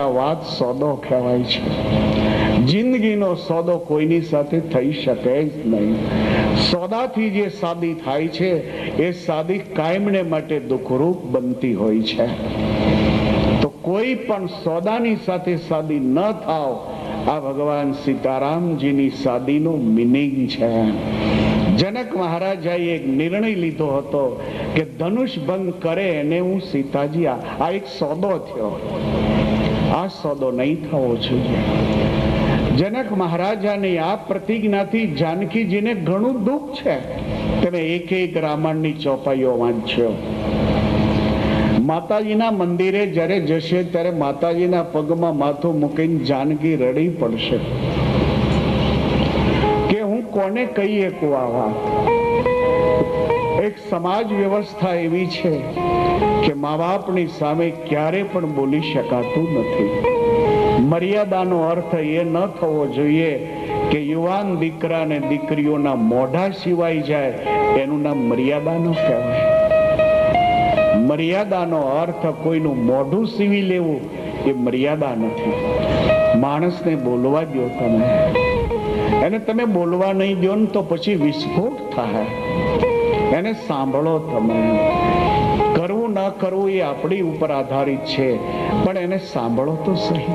આ વાત સોદો કહેવાય છે. જિંદગીનો સોદો કોઈની સાથે થઈ શકે જ નહીં. સોદાથી જે શાદી થાય છે એ શાદી કાયમને માટે દુઃખરૂપ બનતી હોય છે. તો કોઈ પણ સોદાની સાથે શાદી ન થાવ, આ ભગવાન સીતારામજીની શાદીનો મિનિંગ છે. જનક મહારાજાએ એક નિર્ણય લીધો હતો કે ધનુષ ભંગ કરે એને હું સીતાજી, આ એક સોદો થયો. આ સોદો નહીં થવો જોઈએ. જનક મહારાજાની આ પ્રતિજ્ઞાથી જાનકીજીને ઘણું દુઃખ છે. તમે એક એક રામાયણની ચોપાઈઓ વાંચ્યો. માતાજીના મંદિરે જ્યારે જશે ત્યારે માતાજીના પગમાં માથું મૂકીને જાનકી રડી પડશે કે હું કોને કહીએ આ વાત. એક સમાજ વ્યવસ્થા એવી છે કે મા બાપની સામે ક્યારે પણ બોલી શકાતું નથી. મર્યાદાનો અર્થ એ ન થવો જોઈએ કે યુવાન દીકરા ને દીકરીઓના મોઢા સિવાય જાય, એનું નામ મર્યાદા ન કહેવાય. મર્યાદાનો અર્થ કોઈનું મોઢું સીવી લેવું એ મર્યાદા નથી. માણસને બોલવા દો. તમે એને તમે બોલવા નહીં દો ને તો પછી વિસ્ફોટ થાય. એને સાંભળો. તમે કરવું ન કરવું એ આપણી ઉપર આધારિત છે, પણ એને સાંભળો તો સહી.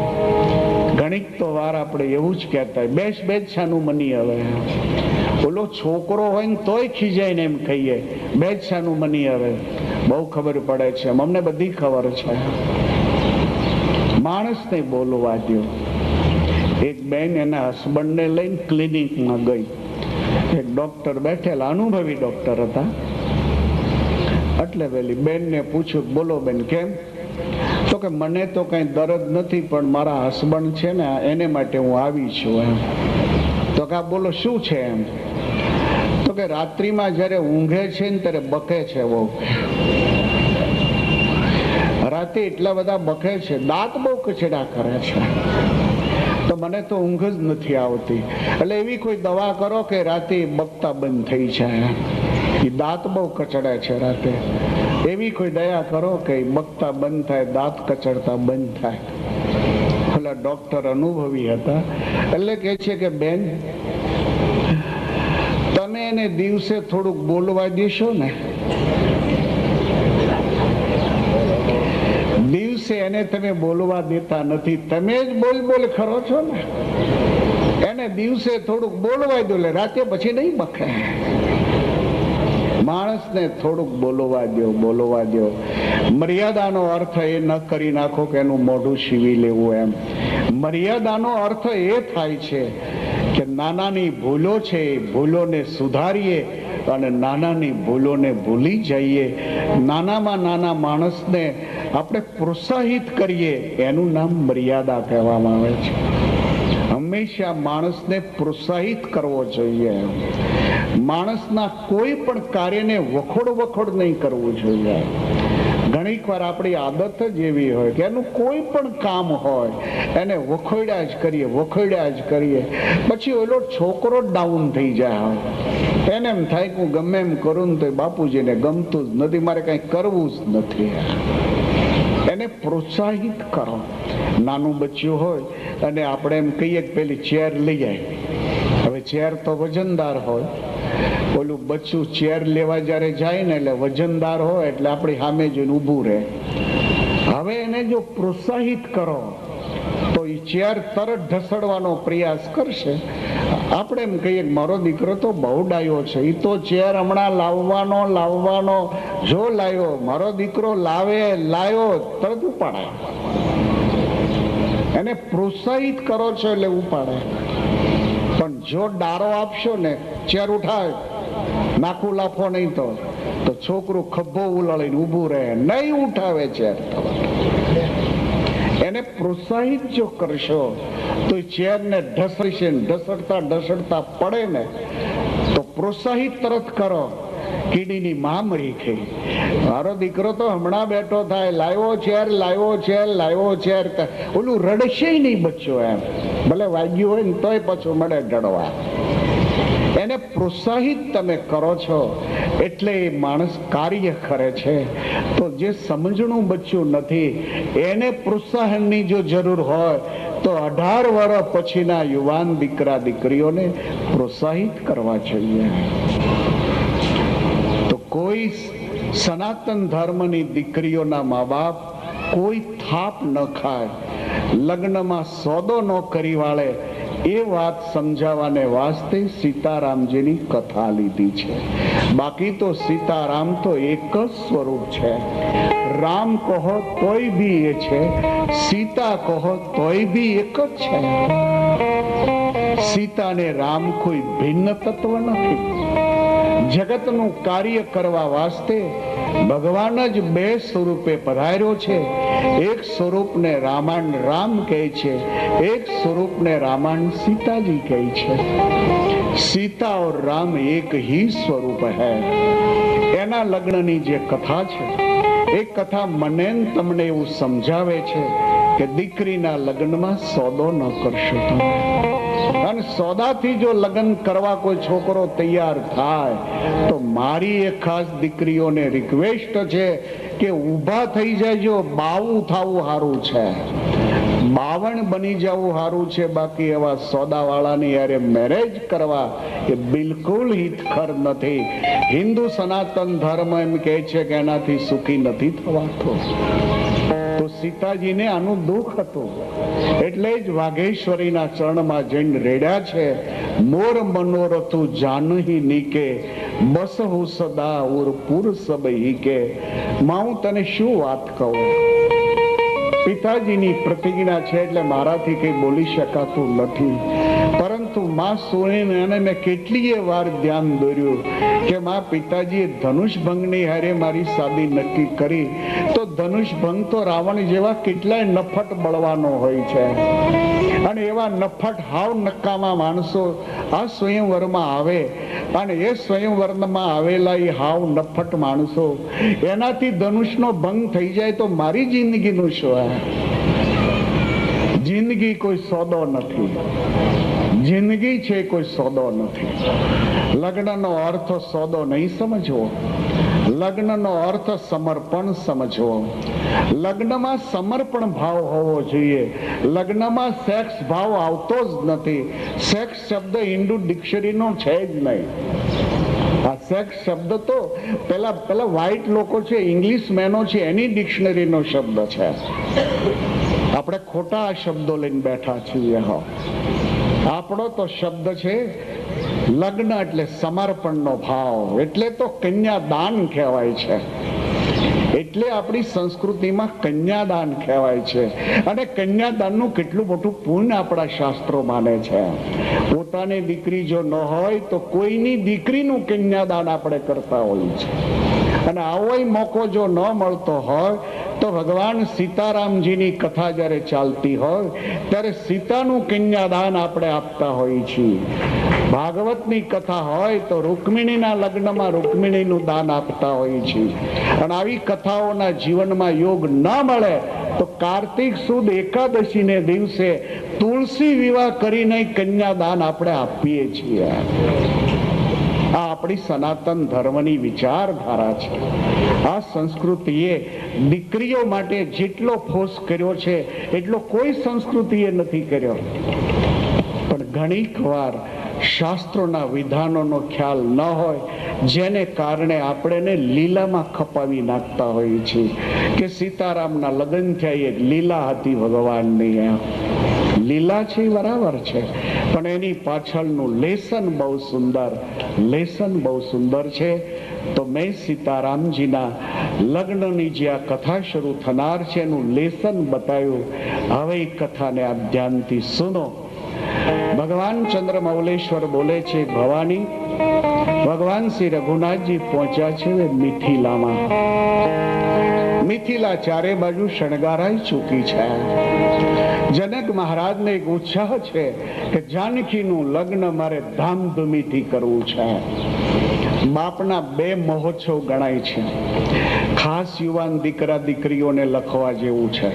ઘણીક તો વાર આપણે એવું જ કહેતા, બેસ બેસ છાનું મની. હવે ઓલો છોકરો હોય ને તોય ખીજાઈને એમ કહીએ બેસ છાનું મની. હવે બહુ ખબર પડે છે, અમને બધી ખબર છે. માણસને બોલવા દો. એક બેન એના હસબન્ડને લઈને ક્લિનિકમાં ગઈ. એક ડોક્ટર બેઠેલા, અનુભવી ડોક્ટર હતા. એટલે પેલી બેનને પૂછ્યું, બોલો બેન કેમ? તો કે મને તો કઈ દર્દ નથી, પણ મારા હસબન્ડ છે ને એને માટે હું આવી છું એમ. તો કે બોલો શું છે એમ? તો કે રાત્રિમાં જયારે ઊંઘે છે ને ત્યારે બકે છે બહુ. રાતે એટલા બધા બકે છે, દાંત બહુ કચડા કરે છે. તો મને તો ઊંઘ જ નથી આવતી. એટલે એવી કોઈ દવા કરો કે રાતે બકતા બંધ થઈ જાય. એ દાંત બહુ કચડે છે રાતે. એવી કોઈ દયા કરો કે બકતા બંધ થાય, દાંત કચડતા બંધ થાય. ઓલા ડોક્ટર અનુભવી હતા. એટલે કે છે કે બેન, તમે એને દિવસે થોડુંક બોલવા દેશો ને, દિવસે એને તમે બોલવા દેતા નથી. તમે જ બોલ બોલ કરો છો ને. એને દિવસે થોડુંક બોલવા દો, રાતે પછી નહીં બકે. માણસને થોડુંક બોલવા દો, બોલવા દો. મર્યાદાનો અર્થ એ ન કરી નાખો કે એનું મોઢું સીવી લેવું એમ. મર્યાદાનો અર્થ એ થાય છે કે નાનાની ભૂલો છે એ ભૂલોને સુધારીએ અને નાનાની ભૂલોને ભૂલી જઈએ. નાનામાં નાના માણસને આપણે પ્રોત્સાહિત કરીએ, એનું નામ મર્યાદા કહેવામાં આવે છે. હંમેશા માણસને પ્રોત્સાહિત કરવો જોઈએ. માણસના કોઈ પણ કાર્યને વખોડ નહીં કરવું જોઈએ. ઘણીક વાર આપણી આદત જ એવી હોય કે એનું કોઈ પણ કામ હોય એને વખોડ્યા જ કરીએ. પછી ઓલો છોકરો ડાઉન થઈ જાય. એને એમ થાય કે હું ગમે એમ કરું ને તો બાપુજીને ગમતું જ નથી, મારે કઈ કરવું જ નથી. એને પ્રોત્સાહિત કરો. નાનું બચ્ચું હોય અને આપણે એમ કહીએ કે પેલી ચેર લઈ જાય. હવે ચેર તો વજનદાર હોય. ઓલું બચ્ચું ચેર લેવા જયારે જાય ને એટલે વજનદાર હોય એટલે આપણી સામે જોઈને ઊભું રહે. હવે એને જો પ્રોત્સાહિત કરો તો એ ચેર તરત ઢસડવાનો પ્રયાસ કરશે. આપણે એમ કહીએ મારો દીકરો તો બહુ ડાયો છે, એ તો ચેર હમણાં લાવવાનો જો લાવ્યો. મારો દીકરો લાવ્યો તરત ઉપાડે. એને પ્રોત્સાહિત કરો છો એટલે ઉપાડે. પણ જો ડારો આપશો ને, ચેર ઉઠાવે, નાખું લાફો નહીં તો છોકરું ખભો ઉલાળીને ઊભું રહે, નહીં ઉઠાવે ચેર. એને પ્રોત્સાહિત જો કરશો તો ચેરને ઢસડતા પડે ને તો પ્રોત્સાહિત તરત કરો. કીડીની માં મરી ગઈ. મારો દીકરો તો હમણાં બેઠો થાય, લાવ્યો ચેર. ઓલું રડશે નહીં બચ્ચો એમ. ભલે વાગ્યું હોય ને તોય પાછું મળે ડળવા. એને પ્રોત્સાહિત તમે કરો છો એટલે એ માણસ કાર્ય કરે છે. તો જે સમજણું બચ્યું નથી એને પ્રોત્સાહનની જો જરૂર હોય તો 18 વર્ષ પછીના યુવાન દીકરા દીકરીઓને પ્રોત્સાહિત કરવા જોઈએ. તો કોઈ સનાતન ધર્મની દીકરીઓના મા બાપ કોઈ થાપ ન ખાય, લગ્નમાં સોદો ન કરી વાળે, એ વાત સમજાવવાને વાસ્તે સીતારામજીની કથા લીધી છે. બાકી તો સીતારામ તો એક જ સ્વરૂપ છે. રામ કહો તોય બી એ છે, સીતા કહો તોય બી એક જ છે. સીતા ને રામ કોઈ ભિન્ન તત્વ નથી. જગતનું કાર્ય કરવા વાસ્તે ભગવાન જ બે સ્વરૂપે પધાર્યો છે. એક સ્વરૂપને રામાયણ રામ કહે છે, એક સ્વરૂપને રામાયણ सीताजी કહે છે. सीता और राम एक ही स्वरूप है. એના લગ્નની જે કથા છે એ કથા મને તમને એવું સમજાવે છે કે દીકરીના લગ્નમાં સોદો ન કરશો તમે. અને સોદાથી જો લગ્ન કરવા કોઈ છોકરો તૈયાર થાય તો મારી એક ખાસ દીકરીઓને રિક્વેસ્ટ છે કે ઊભા થઈ જાયજો. બાવું થવું સારું છે, 52 બની જવું સારું છે. બાકી એવા સોદાવાળાની યારે મેરેજ કરવા એ બિલકુલ હિતકર નથી. હિન્દુ સનાતન ધર્મ એમ કહે છે કે એનાથી સુખી નથી થવાતું. તો સીતાજીને આનું દુઃખ હતું એટલે જ વાઘેશ્વરીના ચરણમાં જઈને રેડ્યા છે. મોર મનોરથુ જાનહી નીકે, બસહુ સદા ઉર પુર સબ હીકે. માં હું તને શું વાત કહું, પિતાજીની પ્રતિજ્ઞા છે એટલે મારાથી કઈ બોલી શકાતું નથી. પરંતુ માં સુણીને મેં કેટલીય વાર ધ્યાન દોર્યું કે માં પિતાજીએ ધનુષ ભંગની હારે મારી શાદી નક્કી કરી તો ધનુષ ભંગ તો રાવણ જેવા કેટલાય નફટ બળવાનો હોય છે. અને એવા નફટ હાવ નકામા માણસો આ સ્વયંવરમાં આવે અને એ સ્વયંવરમાં આવેલા એ હાવ નફટ માણસો એનાથી ધનુષનો ભંગ થઈ જાય તો મારી જિંદગીનું શું? જિંદગી કોઈ સોદો નથી. જિંદગી છે કોઈ સોદો નથી. લગ્નનો અર્થ સોદો નહીં સમજવો. લગ્નનો અર્થ સમર્પણ સમજવો. લગ્નમાં સમર્પણ ભાવ હોવો જોઈએ. લગ્નમાં સેક્સ ભાવ આવતો જ નથી. સેક્સ શબ્દ હિન્દુ ડિક્શનરીનો છે જ નહીં. આ સેક્સ શબ્દ તો પેલા વ્હાઈટ લોકો છે, ઇંગ્લિશ મેનો છે, એની ડિક્શનરીનો શબ્દ છે. આપણે ખોટા શબ્દો લઈને બેઠા છીએ. આપણો તો શબ્દ છે લગ્ન એટલે સમર્પણનો ભાવ. એટલે તો કન્યાદાન કહેવાય છે. એટલે આપણી સંસ્કૃતિમાં કન્યાદાન કહેવાય છે. અને કન્યાદાનનું કેટલું મોટું પુણ્ય આપણા શાસ્ત્રો માને છે. પોતાની દીકરી જો ન હોય તો કોઈની દીકરીનું કન્યાદાન આપણે કરતા હોઈએ છીએ. અને આવો મોકો જો ન મળતો હોય તો ભગવાન સીતારામજીની કથા જ્યારે ચાલતી હોય ત્યારે સીતાનું કન્યાદાન આપણે આપતા હોઈએ છીએ. ભાગવતની કથા હોય તો રૂકમિણીના લગ્નમાં રૂકમિણીનું દાન આપતા હોઈએ છીએ. અને આવી કથાઓના જીવનમાં યોગ ન મળે તો કાર્તિક સુદ એકાદશીને દિવસે તુલસી વિવાહ કરીને કન્યાદાન આપણે આપીએ છીએ. આ આપણી સનાતન ધર્મની વિચારધારા છે. આ સંસ્કૃતિએ દીકરીઓ માટે જેટલો ફોર્સ કર્યો છે એટલો કોઈ સંસ્કૃતિએ નથી કર્યો. પણ ઘણીક વાર શાસ્ત્રોના વિધાનોનો ખ્યાલ ન હોય જેને કારણે આપણે લીલામાં ખપાવી નાખતા હોઈએ છીએ કે સીતારામના લગ્ન થયા એક લીલા હતી ભગવાનની. લીલા છે બરાબર છે પણ એની પાછળનું લેસન બહુ સુંદર છે. તો મેં સીતારામજીના લગ્નની જે આ કથા શરૂ થનાર છે એનું લેસન બતાવ્યું. હવે એ કથાને આપ ધ્યાનથી સુનો. ભગવાન ચંદ્રમૌલેશ્વર બોલે છે, ભવાની ભગવાન શ્રી રઘુનાથજી પહોંચ્યા છે મિથિલામાં. મિથિલા ચારે બાજુ શણગારાઈ ચૂકી છે. જનક મહારાજને એક ઉત્સાહ છે કે જાનકીનું લગ્ન મારે ધામધૂમીથી કરવું છે. બાપના 2 મહોત્સવ ગણાય છે. ખાસ યુવાન દીકરા દીકરીઓને લખવા જેવું છે.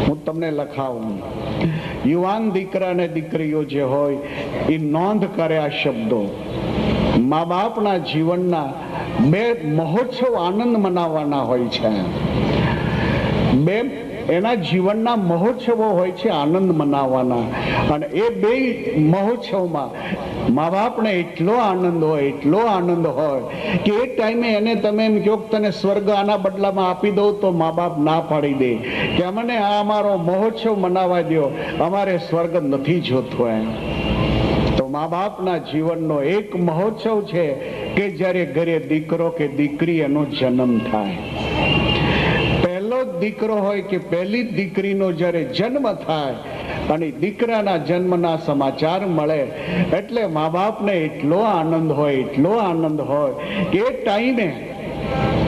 હું તમને લખાવું. યુવાન દીકરા ને દીકરીઓ જે હોય એ નોંધ કરે આ શબ્દો. મા બાપના જીવનના બે મહોત્સવ આનંદ મનાવવાના હોય છે. બે એના જીવનના મહોત્સવો હોય છે આનંદ મનાવવાના. અને એ બે મહોત્સવમાં મા બાપને એટલો આનંદ હોય કે એ ટાઈમે એને તમે એમ કહો કે તને સ્વર્ગ આના બદલામાં આપી દઉં તો મા બાપ ના પાડી દે કે અમને આ અમારો મહોત્સવ મનાવવા દો, અમારે સ્વર્ગ નથી જોતો. એમ તો મા બાપના જીવનનો એક મહોત્સવ છે કે જ્યારે ઘરે દીકરો કે દીકરી એનો જન્મ થાય. પહેલો દીકરો હોય કે પહેલી દીકરીનો જ્યારે જન્મ થાય અને દીકરાના જન્મના સમાચાર મળે એટલે મા બાપને એટલો આનંદ હોય કે એ ટાઈમે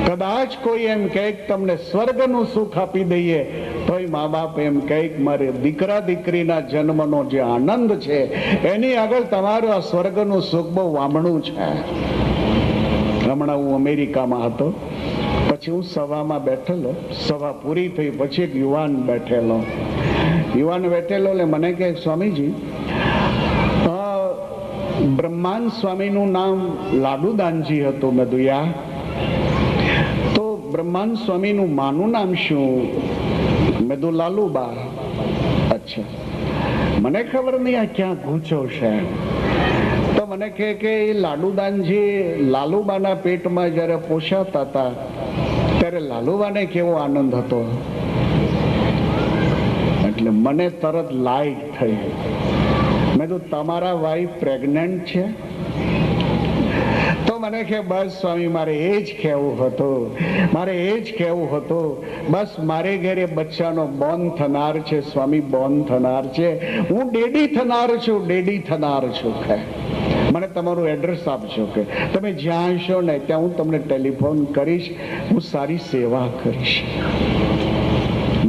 કદાચ કોઈ એમ કહે તમને સ્વર્ગનું સુખ આપી દઈએ તોય મા બાપ એમ કહે મારે દીકરા દીકરીના જન્મનો જે આનંદ છે એની આગળ તમારું આ સ્વર્ગનું સુખ બહુ વામણું છે. હમણાં હું અમેરિકામાં હતો, પછી હું સભામાં બેઠેલો, સભા પૂરી થઈ પછી એક યુવાન બેઠેલો એટલે મને કહે સ્વામીજી બ્રહ્માંડ સ્વામીનું નામ લાડુદાનજી હતું. મેં દુયા તો બ્રહ્માંડ સ્વામીનું માનું નામ શું? મેં દુ લાલુબા. અચ્છા, મને ખબર નહીં આ ક્યાં ગૂંચો છે. તો મને કહે કે એ લાડુદાનજી લાલુબાના પેટમાં જયારે પોષાતા હતા ત્યારે લાલુબાને કેવો આનંદ હતો. એટલે મને તરત લાઈટ થઈ. મેં તો તમારા વાઈફ પ્રેગ્નન્ટ છે? તો મને કે બસ સ્વામી મારે એ જ કહેવું હતું બસ મારે ઘરે બચ્ચાનો બોર્ન થનાર છે સ્વામી, બોર્ન થનાર છે. હું ડેડી થનાર છું. મને તમારું એડ્રેસ આપજો કે તમે જ્યાં હશો ને ત્યાં હું તમને ટેલિફોન કરીશ, હું સારી સેવા કરીશ.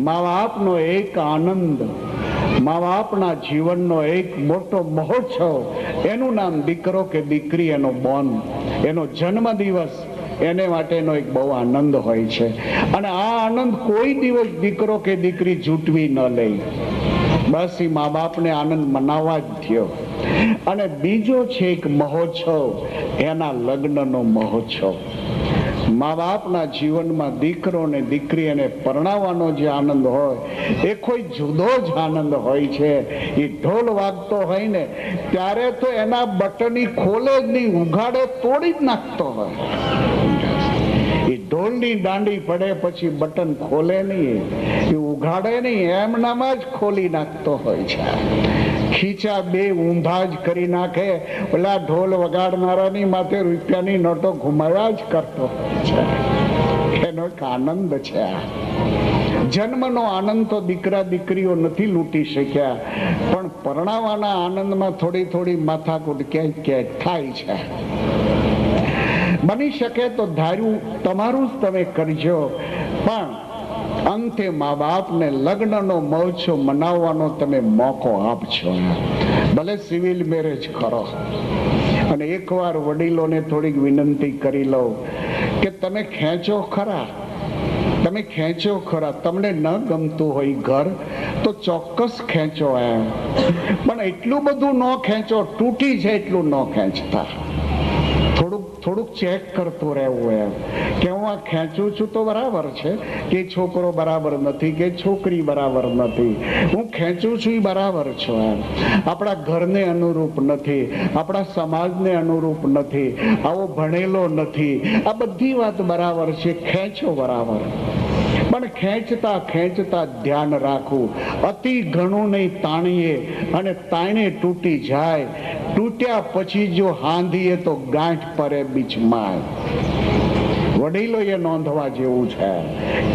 મા બાપનો એક આનંદ, મા બાપના જીવનનો એક મોટો મહોત્સવ, એનું નામ દીકરો કે દીકરી, એનો બોર્ન, એનો જન્મ દિવસ, એને માટેનો એક બહુ આનંદ હોય છે. અને આ આનંદ કોઈ દિવસ દીકરો કે દીકરી જૂટવી ન લે. બસ એ મા બાપને આનંદ મનાવવા જ થયો. અને બીજો છે એક મહોત્સવ, એના લગ્નનો મહોત્સવ. મા બાપના જીવનમાં દીકરો ને દીકરી એને પરણાવવાનો જે આનંદ હોય એ કોઈ જુદો જ આનંદ હોય છે. એ ઢોલ વાગતો હોય ને ત્યારે તો એના બટન ખોલે જ નહીં, ઉઘાડે તોડી જ નાખતો હોય. એ ઢોલની દાંડી પડે પછી બટન ખોલે નહીં, એ ઉઘાડે નહીં, એમનામાં જ ખોલી નાખતો હોય છે. ખીચા બે ઊંધા જ કરી નાખે. ઓલા ઢોલ વગાડનારાની માથે રૂપિયાની નોટો ઘુમાવ્યા જ કરતો હોય છે. એનો એક આનંદ છે. જન્મનો આનંદ તો દીકરા દીકરીઓ નથી લૂંટી શક્યા, પણ પરણાવાના આનંદમાં થોડી માથાકૂટ ક્યાંક થાય છે. બની શકે તો ધાર્યું તમારું જ તમે કરજો, પણ અંતે મા બાપને લગ્નનો મહોત્સવ મનાવવાનો તમે મોકો આપજો. ભલે સિવિલ મેરેજ કરો. અને એકવાર વડીલોને થોડીક વિનંતી કરી લો કે તમે ખેંચો ખરા. તમને ન ગમતું હોય ઘર તો ચોક્કસ ખેંચો એમ, પણ એટલું બધું ન ખેંચો, તૂટી જાય એટલું ન ખેંચતા. થોડુંક ચેક કરતું રહેવું એમ કે હું આ ખેંચું છું તો બરાબર છે કે છોકરો બરાબર નથી કે છોકરી બરાબર નથી, હું ખેંચું છું એ બરાબર છો એમ. આપણા ઘરને અનુરૂપ નથી, આપણા સમાજને અનુરૂપ નથી, આવો ભણેલો નથી, આ બધી વાત બરાબર છે, ખેંચો બરાબર. પણ ખેંચતા ધ્યાન રાખવું, અતિ ઘણું નહીં તાણીએ અને તાણે તૂટી જાય. તૂટ્યા પછી જો હાંધીએ તો ગાંઠ પરે બીચમાં. વડીલોએ નોંધવા જેવું છે.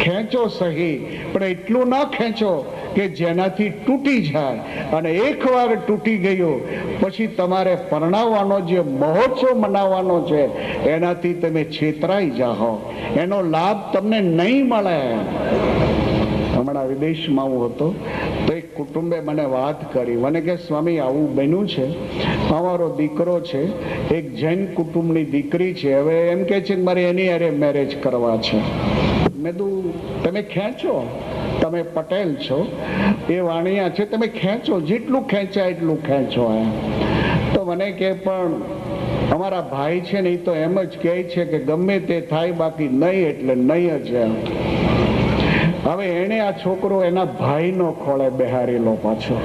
ખેંચો સહી, પણ એટલું ન ખેંચો કે જેનાથી તૂટી જાય. અને એકવાર તૂટી ગયો પછી તમારે પરણાવવાનો જે મહોત્સવ મનાવવાનો છે એનાથી તમે છેતરાઈ જાઓ, એનો લાભ તમને નહીં મળે. હમણાં વિદેશમાં હું હતો તો એક કુટુંબે મને વાત કરી. મને કે સ્વામી આવું બન્યું છે, અમારો દીકરો છે, એક જૈન કુટુંબની દીકરી છે, હવે એમ કે છે કે મારે એની હારે મેરેજ કરવા છે. મેં કીધું તમે ખેંચો, તમે પટેલ છો, એ વાણિયા છે, તમે ખેંચો, જેટલું ખેંચાય એટલું ખેંચો. તો મને કે પણ અમારા ભાઈ છે ને એ તો એમ જ કહે છે કે ગમે તે થાય બાકી નહીં એટલે નહીં જ એમ. હવે એને આ છોકરો એના ભાઈનો ખોળે બેહારેલો પાછો.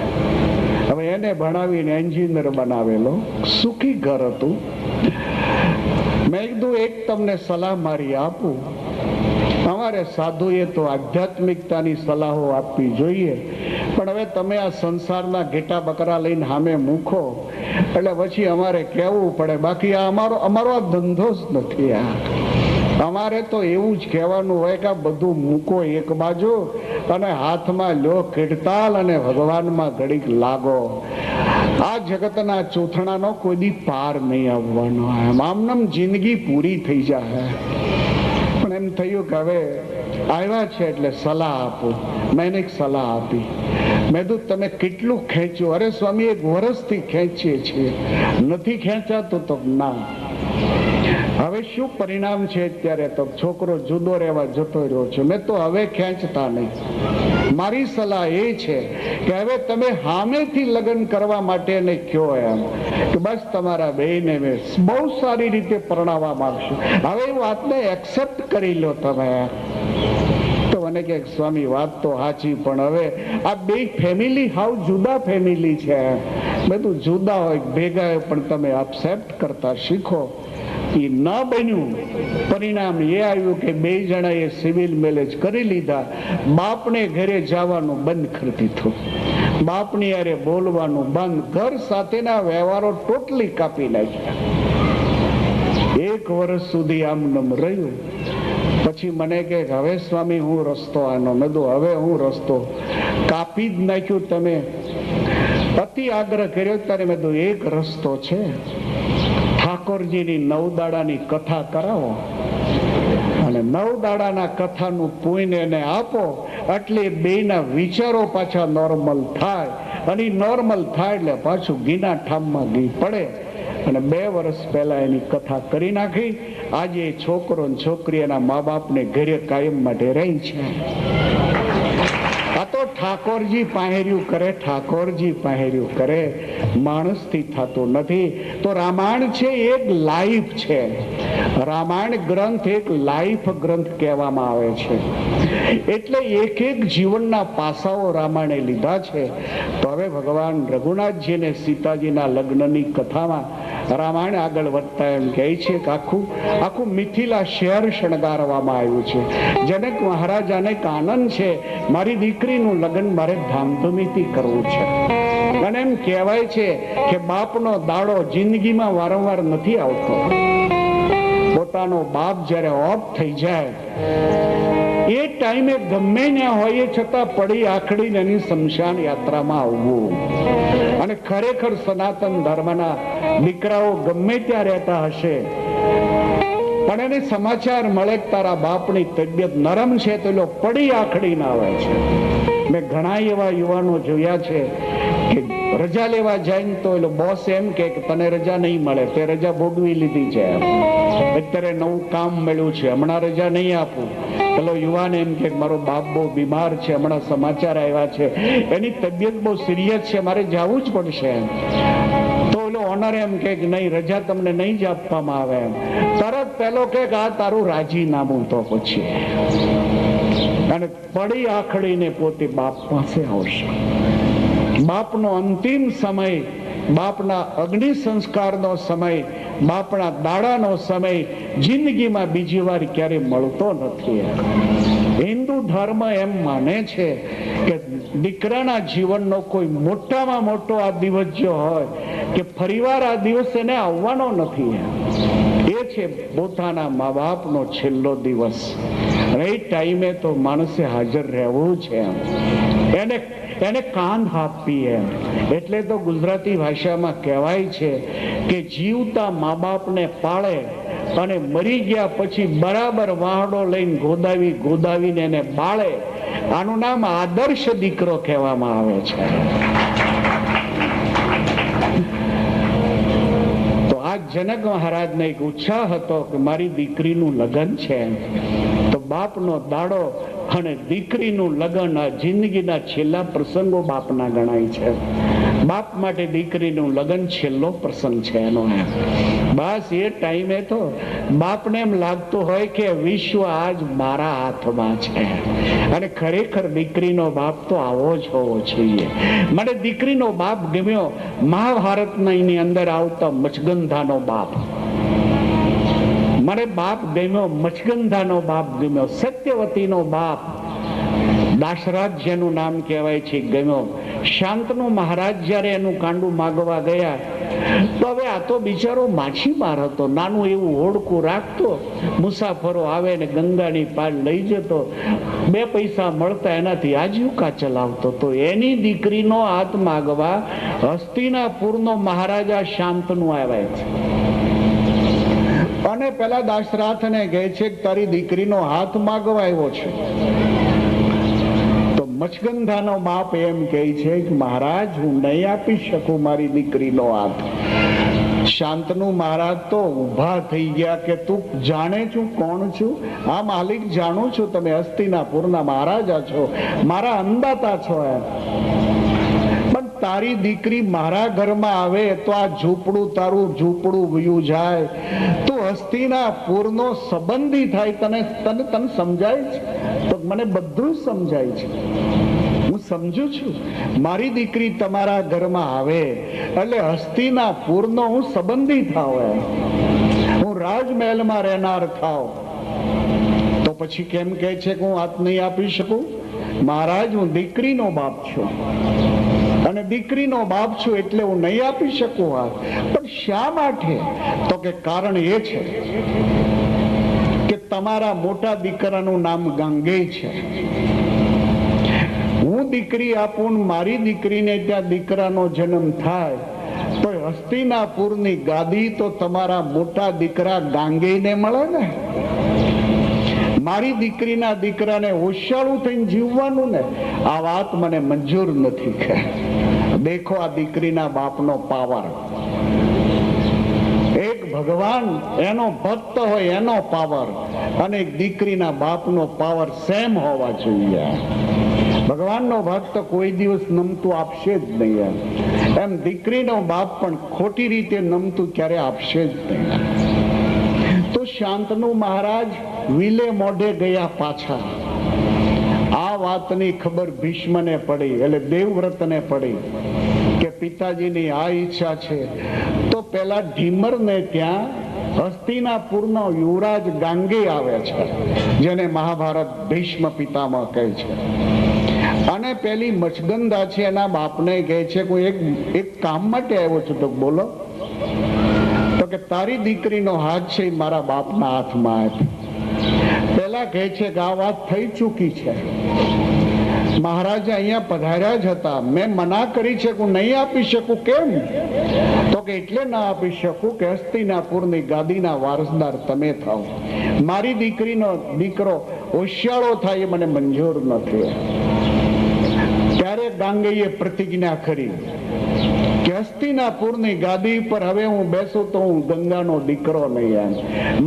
હવે એને ભણાવીને એન્જિનિયર બનાવેલો, સુખી ઘર હતું. મેં કીધું એક તમને સલાહ મારી આપું. અમારે સાધુએ તો આધ્યાત્મિકતાની સલાહો આપવી જોઈએ, પણ હવે તમે આ સંસારના ઘેટા બકરા લઈને સામે મૂકો એટલે પછી અમારે કહેવું પડે. બાકી આ અમારો આ ધંધો જ નથી. અમારે તો એવું જ કહેવાનું હોય કે આ બધું મૂકો એક બાજુ અને હાથમાં લો કીર્તાલ અને ભગવાનમાં ઘડીક લાગો. આ જગતના ચૂંથણાનો કોઈ દી પાર નહીં આવવાનો. આમનામ જિંદગી પૂરી થઈ જાય. પણ એમ થયું કે હવે આવ્યા છે એટલે સલાહ આપું. મેં એક સલાહ આપી. મેં કીધું તમે કેટલું ખેંચ્યું? અરે સ્વામી 1 વર્ષથી ખેંચીએ છીએ. નથી ખેંચાતું? તો ના. હવે શું પરિણામ છે અત્યારે? તો છોકરો જુદો રહેવા જતો રહ્યો છે. મેં તો હવે ખેંચતા નહીં. મારી સલાહ એ છે કે હવે તમે સામેથી લગ્ન કરવા માટે ને કયો એમ કે બસ તમારા બેને મેં બહુ સારી રીતે પરણાવવા માંગશું. હવે એ વાતને એક્સેપ્ટ કરી લો તમે. તો મને કે સ્વામી વાત તો સાચી, પણ હવે આ બે ફેમિલી હાવ જુદા ફેમિલી છે. બધું જુદા હોય ભેગા હોય પણ તમે એક્સેપ્ટ કરતા શીખો. એ ન બન્યું. પરિણામ એ આવ્યું કે 2 જણાએ સિવિલ મેરેજ કરી લીધા. બાપને ઘરે જવાનું બંધ કરી દીધું, બાપની હારે બોલવાનું બંધ, ઘર સાથેના વ્યવહારો ટોટલી કાપી નાખ્યા. 1 વર્ષ સુધી આમ નમ રહ્યું. પછી મને કે હવે સ્વામી હું રસ્તો આનો. મેં કીધું હવે હું રસ્તો કાપી જ નાખ્યું. તમે અતિ આગ્રહ કર્યો ત્યારે મેં કીધું એક રસ્તો છે, ઠાકોરજીની 9 દાડાની કથા કરાવો અને 9 દાડાના કથાનું પુણ્ય એને આપો એટલે બેના વિચારો પાછા નોર્મલ થાય. અને નોર્મલ થાય એટલે પાછું ઘીના ઠામમાં ઘી પડે. અને 2 વર્ષ પહેલા એની કથા કરી નાખી. આજે છોકરો ને છોકરી એના મા બાપને ઘરે કાયમ માટે રહી છે. આ તો ઠાકોરજી પહેર્યું કરે, ઠાકોરજી પહેર્યું કરે, માણસથી થતું નથી. તો રામાયણ છે એક લાઈફ છે. રામાયણ ગ્રંથ એક લાઈફ ગ્રંથ કહેવામાં આવે છે. એટલે એક એક જીવનના પાસાઓ રામાયણે લીધા છે. તો હવે ભગવાન રઘુનાથજીને સીતાજીના લગ્નની કથામાં રામાયણ આગળ વધતા એમ કહે છે કે આખું મિથિલા શહેર શણગારવામાં આવ્યું છે. જનક મહારાજાને એક આનંદ છે, મારી દીકરીનું લગ્ન મારે ધામધૂમીથી કરવું છે. અને એમ કહેવાય છે કે બાપનો દાડો જિંદગીમાં વારંવાર નથી આવતો. પોતાનો બાપ જયારે ઓફ થઈ જાય એ ટાઈમે ગમે ત્યાં હોય છતાં પડી આખડીને એની શમશાન યાત્રામાં આવવું. અને ખરેખર સનાતન ધર્મના દીકરાઓ ગમે ત્યાં રહેતા હશે પણ એને સમાચાર મળે કે તારા બાપની તબિયત નરમ છે તો એ પડી આખડીને આવે છે. મેં ઘણા એવા યુવાનો જોયા છે કે રજા લેવા જાય તો એ બોસ એમ કે તને રજા નહીં મળે, તે રજા ભોગવી લીધી છે, અત્યારે નવું કામ મળ્યું છે, હમણાં રજા નહીં આપું. પેલો યુવાન એમ કે મારો બાપ બહુ બીમાર છે, હમણાં સમાચાર આવ્યા છે, એની તબિયત બહુ સિરિયસ છે, મારે જવું જ પડશે. તો એલો ઓનર એમ કે નહીં રજા તમને નહીં જ આપવામાં આવે એમ. તરત પેલો કે આ તારું રાજીનામું. તો પછી અને પડી આખડીને પોતે બાપ પાસે આવશે. બાપનો અંતિમ સમય, બાપના અગ્નિ સંસ્કારનો સમય, બાપના દાડાનો સમય જિંદગીમાં બીજી વાર ક્યારે મળતો નથી. હિન્દુ ધર્મ એમ માને છે કે દીકરાના જીવનનો કોઈ મોટામાં મોટો આ દિવસ જો હોય કે ફરીવાર આ દિવસ એને આવવાનો નથી. એ છે પોતાના મા બાપનો છેલ્લો દિવસ. અને એ ટાઈમે તો માણસે હાજર રહેવું છે, એને કાંધ આપવી એમ. એટલે તો ગુજરાતી ભાષામાં કહેવાય છે કે જીવતા મા બાપને પાળે અને મરી ગયા પછી બરાબર વાહડો લઈને ગોદાવીને એને બાળે. આનું નામ આદર્શ દીકરો કહેવામાં આવે છે. તો આ જનક મહારાજને એક ઉત્સાહ હતો કે મારી દીકરીનું લગ્ન છે. તો બાપનો દાડો અને દીકરીનું લગ્ન આ જિંદગીના છેલ્લા પ્રસંગો બાપના ગણાય છે. બાપ માટે દીકરીનું લગ્ન છેલ્લો પ્રસંગ છે એનો. બસ એ ટાઈમે તો બાપને એમ લાગતું હોય કે વિશ્વ આજ મારા હાથમાં છે. અને ખરેખર દીકરીનો બાપ તો આવો જ હોવો જોઈએ. મને દીકરીનો બાપ ગમ્યો મહાભારતના એની અંદર આવતા મચગંધાનો બાપ. મને બાપ ગમ્યો મચગંધાનો બાપ ગમ્યો. સત્યવતીનો બાપ દાશરાજ જેનું નામ કહેવાય છે ગમ્યો. શાંતનુ મહારાજ જયારે એનું કાંડું માગવા ગયા તો હવે આ તો બિચારો માછીમાર હતો. નાનું એવું હોડકું રાખતો, મુસાફરો આવે ને ગંગાની પાર લઈ જતો, 2 પૈસા મળતા એનાથી આજીવિકા ચલાવતો. તો એની દીકરીનો હાથ માગવા હસ્તિનાપુરનો મહારાજા શાંતનુ આવ્યા છે. અને પેલા દાશરથને કહે છે કે તારી દીકરીનો હાથ માગવા આવ્યો છે. તો મચગંધાનો બાપ એમ કહે છે કે મહારાજ હું નહીં આપી શકું મારી દીકરીનો હાથ. શાંતનુ મહારાજ તો ઉભા થઈ ગયા કે તું જાણે છું કોણ છું? આ માલિક જાણું છું, તમે હસ્તિનાપુરના મહારાજા છો, મારા અંદાતા છો. પણ તારી દીકરી મારા ઘરમાં આવે તો આ ઝૂંપડું તારું ઝૂંપડું વયું જાય. તું હસ્તિનાપુરનો સંબંધી થાય. તને સમજાય છે? તો મને બધું સમજાય છે, હું સમજુ છું. મારી દીકરી તમારા ઘરમાં આવે એટલે હસ્તિનાપુરનો હું સંબંધી થાવ, હું રાજમહેલમાં રહેનાર થાવ. તો પછી કેમ કહે છે કે હું હાથ નહીં આપી શકું? મહારાજ હું દીકરીનો બાપ છું અને દીકરીનો બાપ છું એટલે હું નહીં આપી શકું હાથ. પણ શા માટે? તો કે કારણ એ છે કે તમારા મોટા દીકરાનું નામ ગાંગેય છે. હું દીકરી આપું, મારી દીકરીને ત્યાં દીકરાનો જન્મ થાય તો હસ્તિનાપુરની ગાદી તો તમારા મોટા દીકરા ગાંગેયને મળે ને. મારી દીકરીના દીકરાને હોશિયાળું થઈને જીવવાનું ને, આ વાત મને મંજૂર નથી. દેખો આ દીકરીના બાપનો પાવર. એક ભગવાન એનો ભક્ત હોય એનો પાવર અને એક દીકરીના બાપનો પાવર સેમ હોવા જોઈએ. ભગવાનનો ભક્ત કોઈ દિવસ નમતું આપશે જ નહીં, એમ દીકરીનો બાપ પણ ખોટી રીતે નમતું ક્યારે આપશે જ નહીં. તો શાંતનુ મહારાજ વિલે મોઢે ગયા પાછા. આ વાતની ખબર ભીષ્મને પડી, એટલે દેવવ્રતને પડી કે પિતાજીની આ ઈચ્છા છે. તો પેલા ઢીમરને ત્યાં હસ્તિનાપુરનો યુવરાજ ગાંગેય આવે છે, જેને મહાભારત ભીષ્મ પિતામહ કહે છે. અને પેલી મચગંધા છે એના બાપને કહે છે કે એક કામ માટે આવ્યો છું. તો બોલો. તો કે તારી દીકરીનો હાથ છે એ મારા બાપના હાથમાં આપ. પેલા કહે છે કે આ વાત થઈ ચૂકી છે, મહારાજા અહીંયા પધાર્યા જ હતા, મેં મના કરી છે કે હું નહીં આપી શકું. કેમ? તો કે એટલે ના આપી શકું કે હસ્તિનાપુરની ગાદીના વારસદાર તમે થાવ. મારી દીકરીનો દીકરો હોશિયાળો થાય એ મને મંજૂર નથી. ત્યારે ગાંગેયે પ્રતિજ્ઞા કરી કે હસ્તિનાપુરની ગાદી પર હવે હું બેસું તો હું ગંગાનો દીકરો નહીં.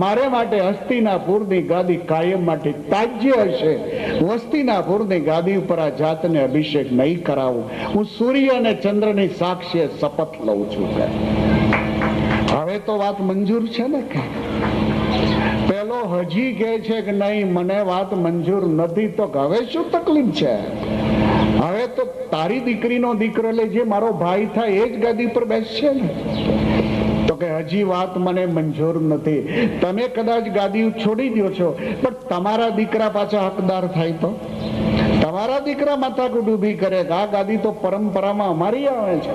મારે માટે હસ્તિનાપુરની ગાદી કાયમ માટે તાજ્ય હશે. હસ્તિનાપુરની ગાદી ઉપર આ જાતને અભિષેક નહીં કરાવું. હું સૂર્ય અને ચંદ્રની સાક્ષીએ શપથ લઉં છું. હવે તો વાત મંજૂર છે ને? પેલો હજી કહે છે કે નહીં મને વાત મંજૂર નથી. તો હવે શું તકલીફ છે? હવે તો તારી દીકરીનો દીકરો એટલે જે મારો ભાઈ થાય એ જ ગાદી પર બેસશે ને. તો કે હજી વાત મને મંજૂર નથી. તમે કદાચ ગાદી છોડી દો છો પણ તમારા દીકરા પાછા હકદાર થાય તો તમારા દીકરા માથાકૂટ ઊભી કરે કે આ ગાદી તો પરંપરામાં અમારી આવે છે.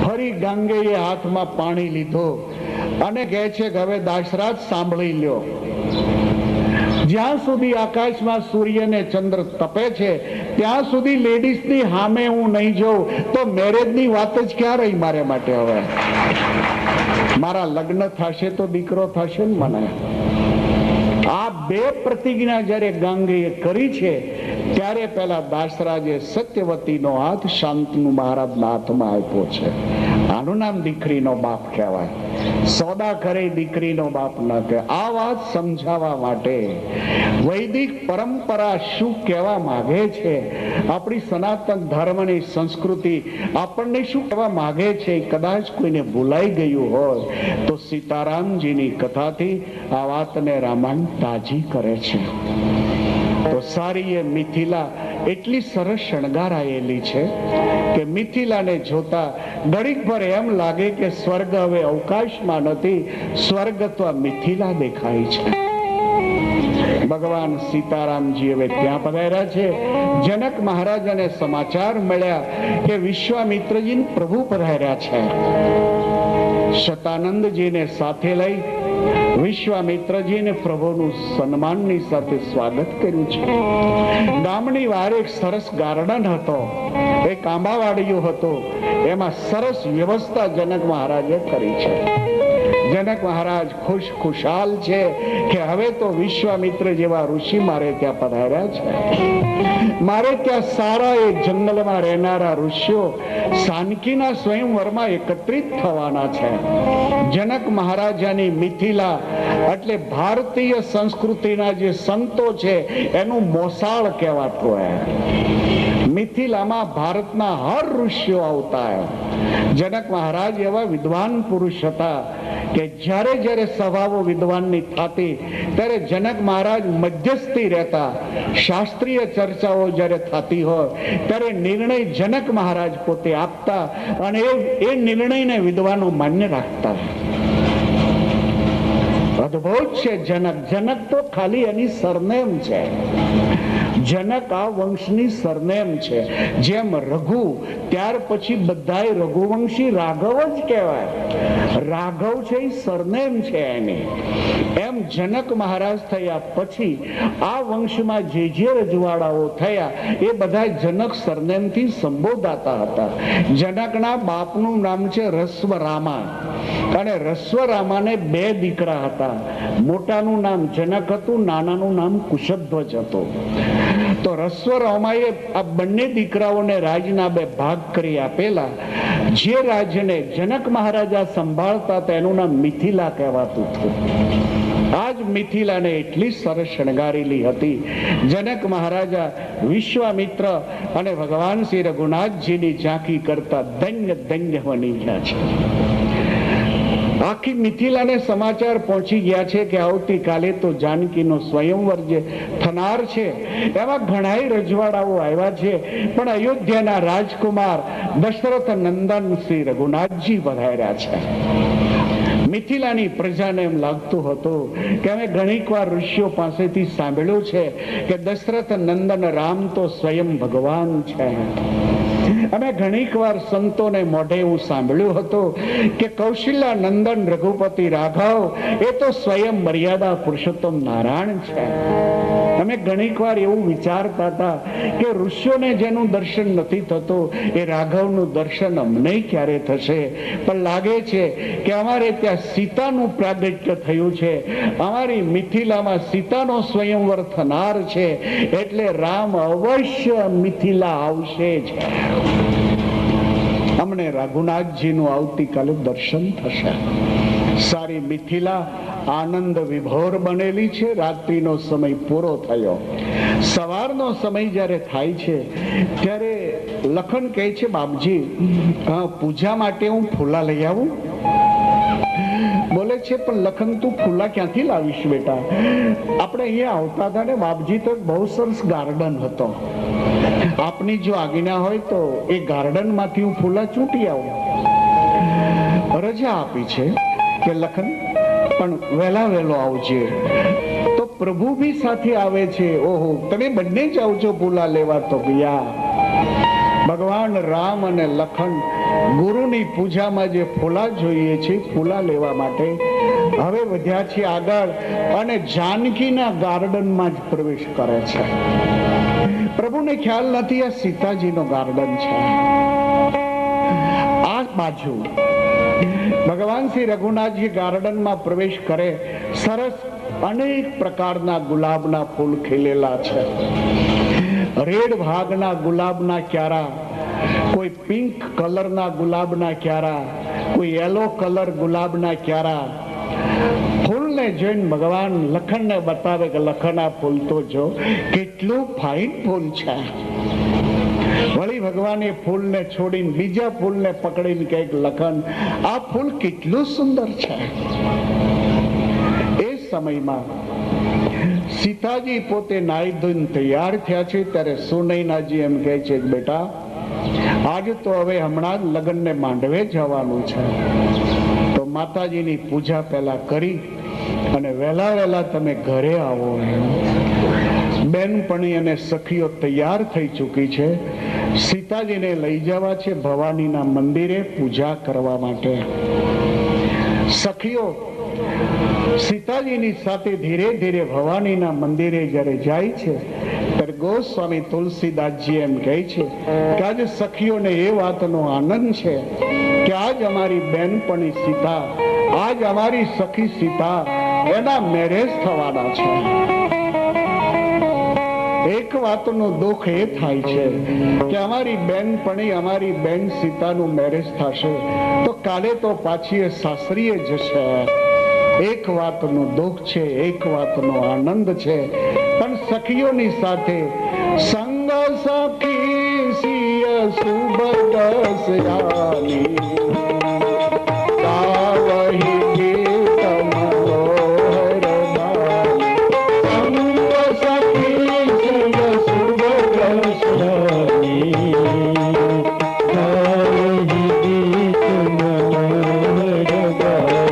ફરી ગાંગેયે હાથમાં પાણી લીધો અને કહે છે કે હવે દાશરાજ સાંભળી લ્યો, જ્યાં સુધી આકાશમાં સૂર્ય ને ચંદ્ર તપે છે ત્યાં સુધી લેડીઝની સામે હું નહીં જોઉં તો મેરેજની વાત જ ક્યાં રહી મારે માટે? હવે મારા લગ્ન થશે તો દીકરો થશે ને મને. આ બે પ્રતિજ્ઞા જયારે ગાંગેયે કરી છે ત્યારે પેલા દાસરાજે સત્યવતીનો હાથ શાંતનુ મહારાજના હાથમાં આપ્યો છે. આનું નામ દીકરીનો બાપ કહેવાય. સોદા કરે દીકરીનો બાપ ન કહેવાય. આ વાત સમજાવવા માટે વૈદિક પરંપરા શું કહેવા માંગે છે, આપણી સનાતન ધર્મની સંસ્કૃતિ આપણને શું કહેવા માંગે છે, કદાચ કોઈને ભૂલાઈ ગયું હોય તો સીતારામજીની કથાથી આ વાતને રામાયણ તાજી કરે છે. તો સારી એ મિથિલા એટલી સરસ શણગારાયેલી છે કે મિથિલાને જોતા ઘડીક ભર એમ લાગે કે સ્વર્ગ હવે અવકાશમાં નથી, સ્વર્ગ તો આ મિથિલા દેખાય છે. ભગવાન સીતારામજી હવે ત્યાં પધાર્યા છે. જનક મહારાજાને સમાચાર મળ્યા કે વિશ્વામિત્રજી પ્રભુ પધાર્યા છે. શતાનંદજીને સાથે લઈ વિશ્વામિત્રજીને પ્રભુનું સન્માનની સાથે સ્વાગત કર્યું છે. ગામની વાર એક સરસ ગાર્ડન હતો, એક આંબાવાડીઓ હતો, એમાં સરસ વ્યવસ્થા જનક મહારાજે કરી છે. જનક મહારાજ ખુશાલ છે કે હવે તો વિશ્વામિત્ર જેવા ઋષિ મારે ત્યાં પધાર્યા છે. મારે ત્યાં સારા એ જંગલમાં રહેનારા ઋષિઓ સાનકીના સ્વયંવરમાં એકત્રિત થવાના છે. જનક મહારાજાની મિથિલા એટલે ભારતીય સંસ્કૃતિના જે સંતો છે એનું મોસાળ કહેવાતું હોય. મિથિલામાં ભારતના હર ઋષિઓ આવતા. જનક મહારાજ એવા વિદ્વાન પુરુષ હતા કે જ્યારે જ્યારે સભાઓ વિદ્વાનની થતી ત્યારે જનક મહારાજ મધ્યસ્થી રહેતા. શાસ્ત્રીય ચર્ચાઓ જ્યારે થતી હોય ત્યારે નિર્ણય જનક મહારાજ પોતે આપતા અને એ નિર્ણયને વિદ્વાનો માન્ય રાખતા. અદભુત છે જનક. જનક તો ખાલી એની સરનેમ છે. જનક આ વંશની સરનેમ છે. જેમ રઘુ, ત્યાર પછી બધાય રઘુવંશી રાઘવ જ કહેવાય. રાઘવ છે એ સરનેમ છે એની. એમ જનક મહારાજ થયા પછી આ વંશમાં જે જે રજવાડાઓ થયા એ બધા જનક સરનેમથી સંબોધાતા હતા. જનકના બાપનું નામ છે રસ્વરામા અને રસ્વરામાને 2 દીકરા હતા. મોટાનું નામ જનક હતું, નાનાનું નામ કુશધ્વજ હતું. તો રસ્વરામાએ આ બંને દીકરાઓને રાજના 2 ભાગ કરી આપેલા. જે રાજ્યને જનક મહારાજા સંભાળતા હતા એનું નામ મિથિલા કહેવાતું હતું. આજ મિથિલાને એટલી સરસ શણગારેલી હતી. જનક મહારાજા વિશ્વામિત્ર અને ભગવાન શ્રી રઘુનાથજીની ઝાંખી કરતા ધન્ય ધન્ય બની ગયા છે. આખી મિથિલાને સમાચાર પહોંચી ગયા છે કે આવતીકાલે તો જાનકીનો સ્વયંવર જે થનાર છે એમાં ઘણાય રજવાડાઓ આવ્યા છે, પણ અયોધ્યાના રાજકુમાર દશરથ નંદન શ્રી રઘુનાથજી પધાર્યા છે. મિથિલાની પ્રજાને એમ લાગતું હતું કે અમે ઘણીક વાર ઋષિઓ પાસેથી સાંભળ્યું છે કે દશરથ નંદન રામ તો સ્વયં ભગવાન છે. અમે ઘણીક વાર સંતોને મોઢે એવું સાંભળ્યું હતું કે કૌશલ્યા નંદન રઘુપતિ રાઘવ એ તો સ્વયં મર્યાદા પુરુષોત્તમ નારાયણ છે. અમે ઘણીક વાર એવું વિચારતા હતા કે ઋષિઓને જેનું દર્શન નથી થતું એ રાઘવનું દર્શન અમને ક્યારે થશે. પણ લાગે છે કે અમારે ત્યાં સીતાનું પ્રાગટ્ય થયું છે. અમારી મિથિલામાં સીતાનો સ્વયંવર થનાર છે એટલે રામ અવશ્ય મિથિલા આવશે જ. અમને રઘુનાથજીનું આવતીકાલે દર્શન થશે. સારી મિથિલા આનંદ વિભોર બનેલી છે. રાત્રિનો સમય પૂરો થયો. સવારનો સમય જ્યારે થાય છે ત્યારે લખન કહે છે, બાપજી પૂજા માટે હું ફૂલા લઈ આવું? બોલે છે, પણ લખન તું ફૂલા ક્યાંથી લાવીશ બેટા? આપણે અહીંયા આવતા હતા ને બાપજી તો બહુ સરસ ગાર્ડન હતો. આપની જો આજ્ઞા હોય તો એ ગાર્ડન માંથી હું ફૂલા ચૂંટી આવું. રજા આપી છે કે લખન પણ વહેલા વહેલો આવજે. તો પ્રભુ બી સાથે આવે છે. ઓહો, તમે બંને જ આવજો ફૂલા લેવા. તો ગયા ભગવાન રામ અને લખન ગુરુની પૂજામાં જે ફૂલા જોઈએ છે ફૂલા લેવા માટે હવે વધ્યા છે આગળ અને જાનકીના ગાર્ડનમાં જ પ્રવેશ કરે છે. પ્રભુને ખ્યાલ નથી આ સીતાજીનો ગાર્ડન છે. આ બાજુ ભગવાન શ્રી રઘુનાથજી ગાર્ડનમાં પ્રવેશ કરે. સરસ અનેક પ્રકારના ગુલાબના ફૂલ ખીલેલા છે. રેડ ભાગના ગુલાબના ક્યારા, કોઈ પિંક કલરના ગુલાબના ક્યારા, કોઈ યલો કલર ગુલાબના ક્યારા ફૂલને જોઈને ભગવાન લખનને બતાવે કે લખન આ ફૂલ તો જો કેટલું ફાઇન ફૂલ છે. વળી ભગવાન એ ફૂલને છોડીને બીજા ફૂલને પકડીને કહે લખન આ ફૂલ કેટલું સુંદર છે. એ સમયમાં સીતાજી પોતે નાઈ ધોઈને તૈયાર થયા છે ત્યારે સુનૈનાજી એમ કહે છે કે બેટા આજ તો હવે હમણાં જ લગ્નને માંડવે જવાનું છે, તો માતાજીની પૂજા પહેલા કરી અને વહેલા વહેલા તમે ઘરે આવો. બેનપણી અને સખીઓ તૈયાર થઈ ચૂકી છે. સીતાજીને લઈ જવા છે ભવાનીના મંદિરે પૂજા કરવા માટે. સખીઓ સીતાજીની સાથે ધીરે ધીરે ભવાનીના મંદિરે જ્યારે જાય છે ત્યારે ગોસ્વામી તુલસીદાસજી એમ કહે છે કે આજે સખીઓને એ વાતનો આનંદ છે કે આજ અમારી બેનપણી સીતા, આજ અમારી સખી સીતા એના મેરેજ થવાના છે. એક વાતનું દુઃખ એ થાય છે કે અમારી બેનપણી, અમારી બેન સીતાનું મેરેજ થશે તો કાલે તો પાછી એ સાસરીએ જશે. એક વાતનું દુઃખ છે, એક વાતનો આનંદ છે. પણ સખીઓની સાથે સંગ સખી સિય સુબદસયાની ગાવહી ગીત મનોહર બાની. સંગ સખી સિય સુબદસયાની ગાવહી ગીત મનોહર બાની.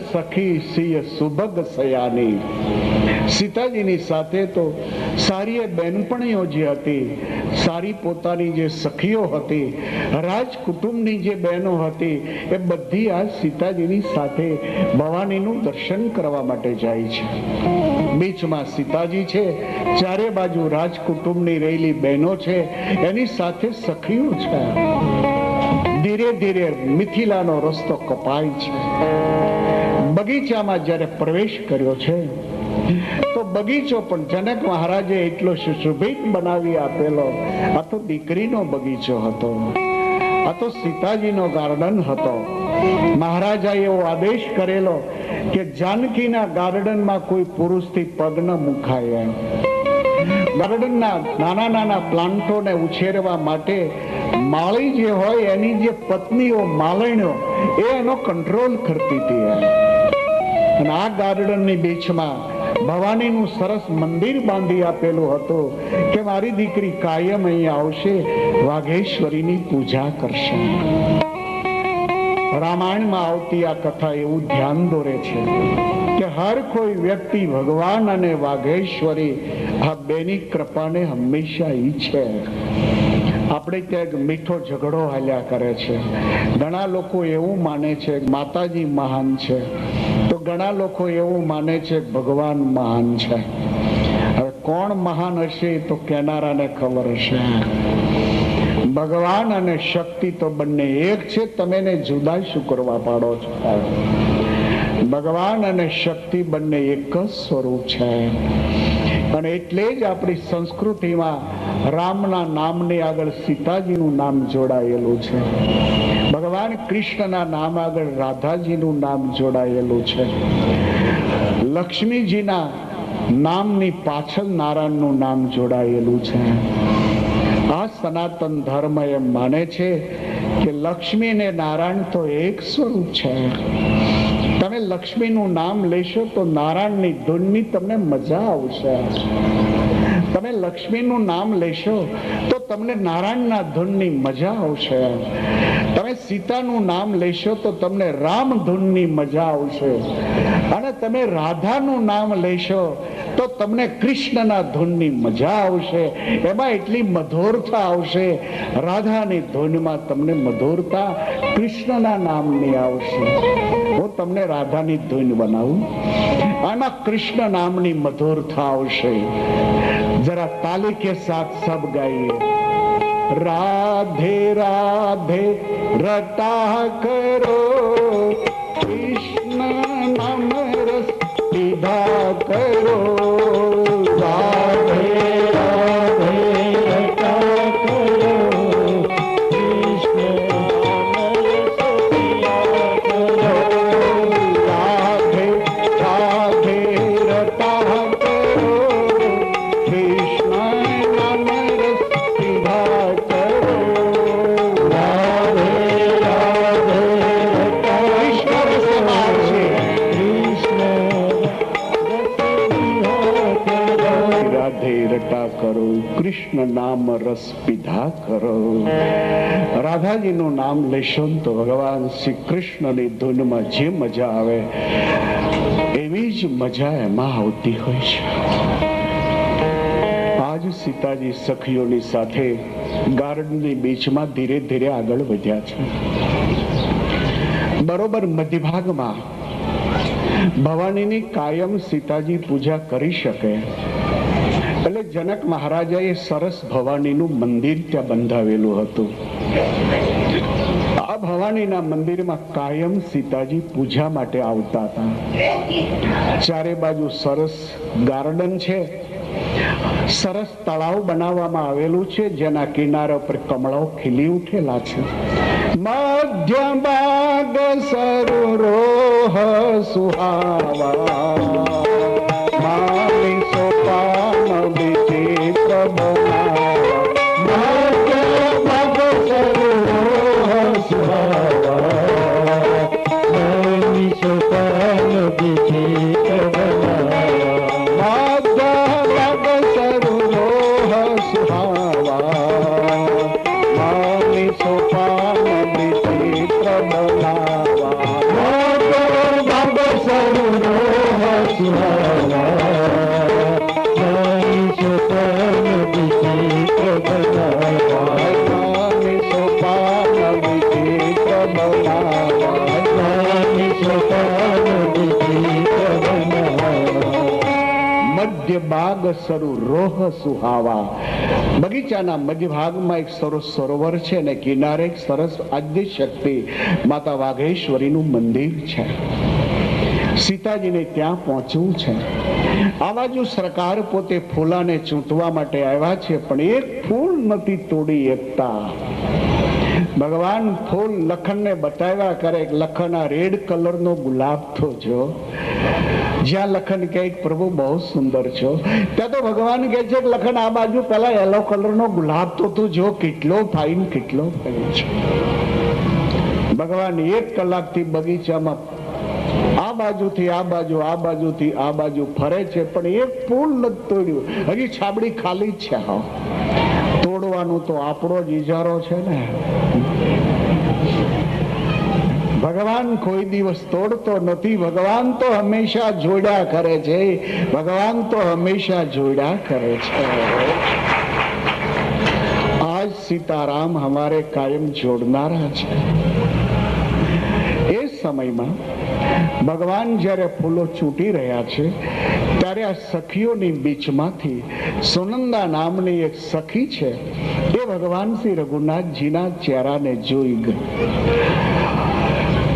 સખી સિય સુભગ સયાની. સીતાજીની સાથે તો સારી બેનપણીઓ જે હતી, સારી પોતાની જે સખીઓ હતી, રાજ કુટુંબની જે બહેનો હતી, એ બધી આ સીતાજીની સાથે ભવાનીનું દર્શન કરવા માટે જાય છે. બીચમાં સીતાજી છે, ચારે બાજુ રાજ કુટુંબની રહેલી બહેનો છે, એની સાથે સખીઓ છે. ધીરે ધીરે મિથિલાનો રસ્તો કપાય છે. બગીચામાં જ્યારે પ્રવેશ કર્યો છે તો બગીચો પણ જનક મહારાજે એટલો સુશોભિત બનાવી આપેલો. આ તો દીકરીનો બગીચો હતો, આ તો સીતાજીનો ગાર્ડન હતો. મહારાજાએ એવો આદેશ કરેલો કે જાનકીના ગાર્ડનમાં કોઈ પુરુષથી પગ ન મુકાય. ગાર્ડનના નાના નાના પ્લાન્ટોને ઉછેરવા માટે માળી જે હોય એની જે પત્નીઓ માલણીઓ એ એનો કંટ્રોલ કરતી હતી. અને આ ગાર્ડનની બીચમાં ભવાનીનું સરસ મંદિર બાંધી આપેલું હતું કે મારી દીકરી કાયમ અહીંયા આવશે, વાઘેશ્વરીની પૂજા કરશે. રામાયણમાં આવતી આ કથા એવું ધ્યાન દોરે છે કે હર કોઈ વ્યક્તિ ભગવાન અને વાઘેશ્વરી આ બેની કૃપાને હંમેશા ઈચ્છે. આપણે ક્યાંક મીઠો ઝઘડો હાલ્યા કરે છે. ઘણા લોકો એવું માને છે માતાજી મહાન છે, તો ઘણા લોકો એવું માને છે ભગવાન મહાન છે. હવે કોણ મહાન હશે તો કેનારાને ખબર હશે. ભગવાન અને શક્તિ તો બંને એક છે, તમે એને જુદા શું કરવા પાડો છો? ભગવાન અને શક્તિ બંને એક જ સ્વરૂપ છે. અને એટલે જ આપણી સંસ્કૃતિમાં રામના નામની આગળ સીતાજીનું નામ જોડાયેલું છે. ભગવાન કૃષ્ણના નામ આગળ રાધાજીનું નામ જોડાયેલું છે. લક્ષ્મીજીના નામની પાછળ નારાયણનું નામ જોડાયેલું છે. આ સનાતન ધર્મ એમ માને છે કે લક્ષ્મી ને નારાયણ તો એક સ્વરૂપ છે. તમે લક્ષ્મીનું નામ લેશો તો નારાયણની ધૂનની તમને મજા આવશે. તમે લક્ષ્મીનું નામ લેશો તો તમને નારાયણના ધૂનની મજા આવશે. તમે સીતાનું નામ લેશો તો તમને રામ ધૂનની મજા આવશે. અને તમે રાધાનું નામ લેશો તો તમને કૃષ્ણના ધૂનની મજા આવશે. એમાં એટલી મધુરતા આવશે. રાધાની ધૂનમાં તમને મધુરતા કૃષ્ણના નામની આવશે. હું તમને રાધાની ધૂન બનાવું, આમાં કૃષ્ણ નામની મધુરતા આવશે. जरा ताली के साथ सब गाइए. राधे राधे रटा करो, कृष्ण नाम रस पीधा करो. राधे राधे रटा करो, कृष्ण नाम रस पीधा करो. राधे राधे रटा करो, કરો, કૃષ્ણ નામ રસ પીધા કરો. રાધાજીનું નામ લેશો તો ભગવાન શ્રી કૃષ્ણની ધૂનમાં જે મજા આવે એવી જ મજા એમાં આવતી હોય છે. આજ સીતાજી સખીઓની સાથે ગાર્ડનની બીચમાં ધીરે ધીરે આગળ વધ્યા છે. બરોબર મધ્ય ભાગમાં ભવાનીની કાયમ સીતાજી પૂજા કરી શકે એટલે જનક મહારાજાએ સરસ ભવાનીનું મંદિર ત્યાં બંધાવેલું હતું. આ ભવાનીના મંદિરમાં કાયમ સીતાજી પૂજા માટે આવતા હતા. ચારે બાજુ સરસ ગાર્ડન છે, સરસ તળાવ બનાવવામાં આવેલું છે જેના કિનારા પર કમળો ખીલી ઉઠેલા છે. મધ્ય ભાગ સરોહ સુહાવા, માલી સોપાન વિચિત્ર બનાવા. મધ્ય ભાગ સરોહ સુહાવા, માલી સોપાન વિચિત્ર બનાવા. મધ્ય ભાગ સરોહ સુહાવા, માલી સોપાન વિચિત્ર બનાવા. મધ્ય ભાગ સરોહ સુહાવા, મધ્ય બાગ સરુ રોહ સુહાવા. બગીચાના મધ્ય ભાગમાં એક સરસ સરોવર છે અને કિનારે એક સરસ આદ્ય શક્તિ માતા વાઘેશ્વરીનું મંદિર છે. સીતાજીને ત્યાં પહોંચવું છે. આ બાજુ સરકાર પોતે ફૂલાને ચૂંટવા માટે આવ્યા છે પણ એક ફૂલ નથી તોડી એકતા. ભગવાન ફૂલ લખનને બતાવ્યા કરે, લખન આ રેડ કલરનો ગુલાબ તો જો. જ્યાં લખન કહે પ્રભુ બહુ સુંદર છો, ત્યાં તો ભગવાન કહે છે લખન આ બાજુ પેલા યલો કલરનો ગુલાબ તો તું જો કેટલો ફાઇન કેટલો ફાઇન છે. ભગવાન 1 કલાકથી બગીચામાં આ બાજુથી આ બાજુ, આ બાજુથી આ બાજુ ફરે છે પણ એક ફૂલ નથી તોડ્યું. હજી છાબડી ખાલી જ છે. હા, તોડવાનું તો આપણો જ ઇજારો છે ને. ભગવાન કોઈ દિવસ તોડતો નથી. ભગવાન તો હંમેશા જોડ્યા કરે છે. ભગવાન તો હંમેશા જોડ્યા કરે છે. આજ સીતારામ હમારે કાયમ જોડનારા છે. એ સમયમાં ભગવાન જ્યારે ફૂલો ચૂંટી રહ્યા છે ત્યારે આ સખીઓની બીચમાંથી સુનંદા નામની એક સખી છે. એ ભગવાન શ્રી રઘુનાથજીના ચહેરાને જોઈ ગઈ.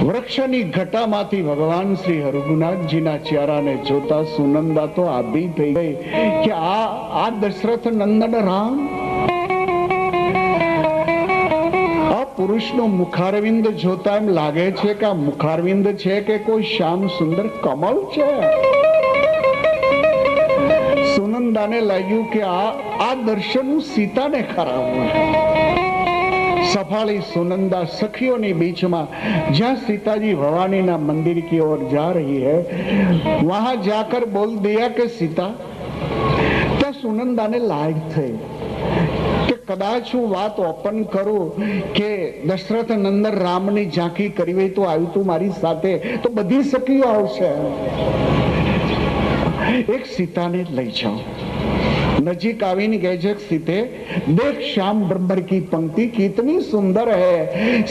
વૃક્ષની ઘટામાંથી ભગવાન શ્રી રઘુનાથજીના ચહેરાને જોતા સુનંદા તો આભી થઈ ગઈ કે આ દશરથ નંદન રામ, આ પુરુષનો મુખારવિંદ જોતા એમ લાગે છે કે આ મુખારવિંદ છે કે કોઈ શ્યામ સુંદર કમળ છે. સુનંદાને લાગ્યું કે આ દર્શન સીતાને કરાવવું. सफाली सुनंदा सखियों बीच में जहाँ सीताजी भवानी ना मंदिर की ओर जा रही है, वहां जाकर बोल दिया कि सीता, तो સુનંદાને લાગ થઈ કે કદાચ હું વાત ઓપન કરું કે દશરથ નંદન રામની ઝાંખી કરી હોય તો આવ્યું તું મારી સાથે તો બધી સખીઓ આવશે. એક સીતાને લઈ જાઓ. नजीक आवीने कहे छे सीते देख श्याम ब्रह्मर की पंक्ति कितनी सुंदर है.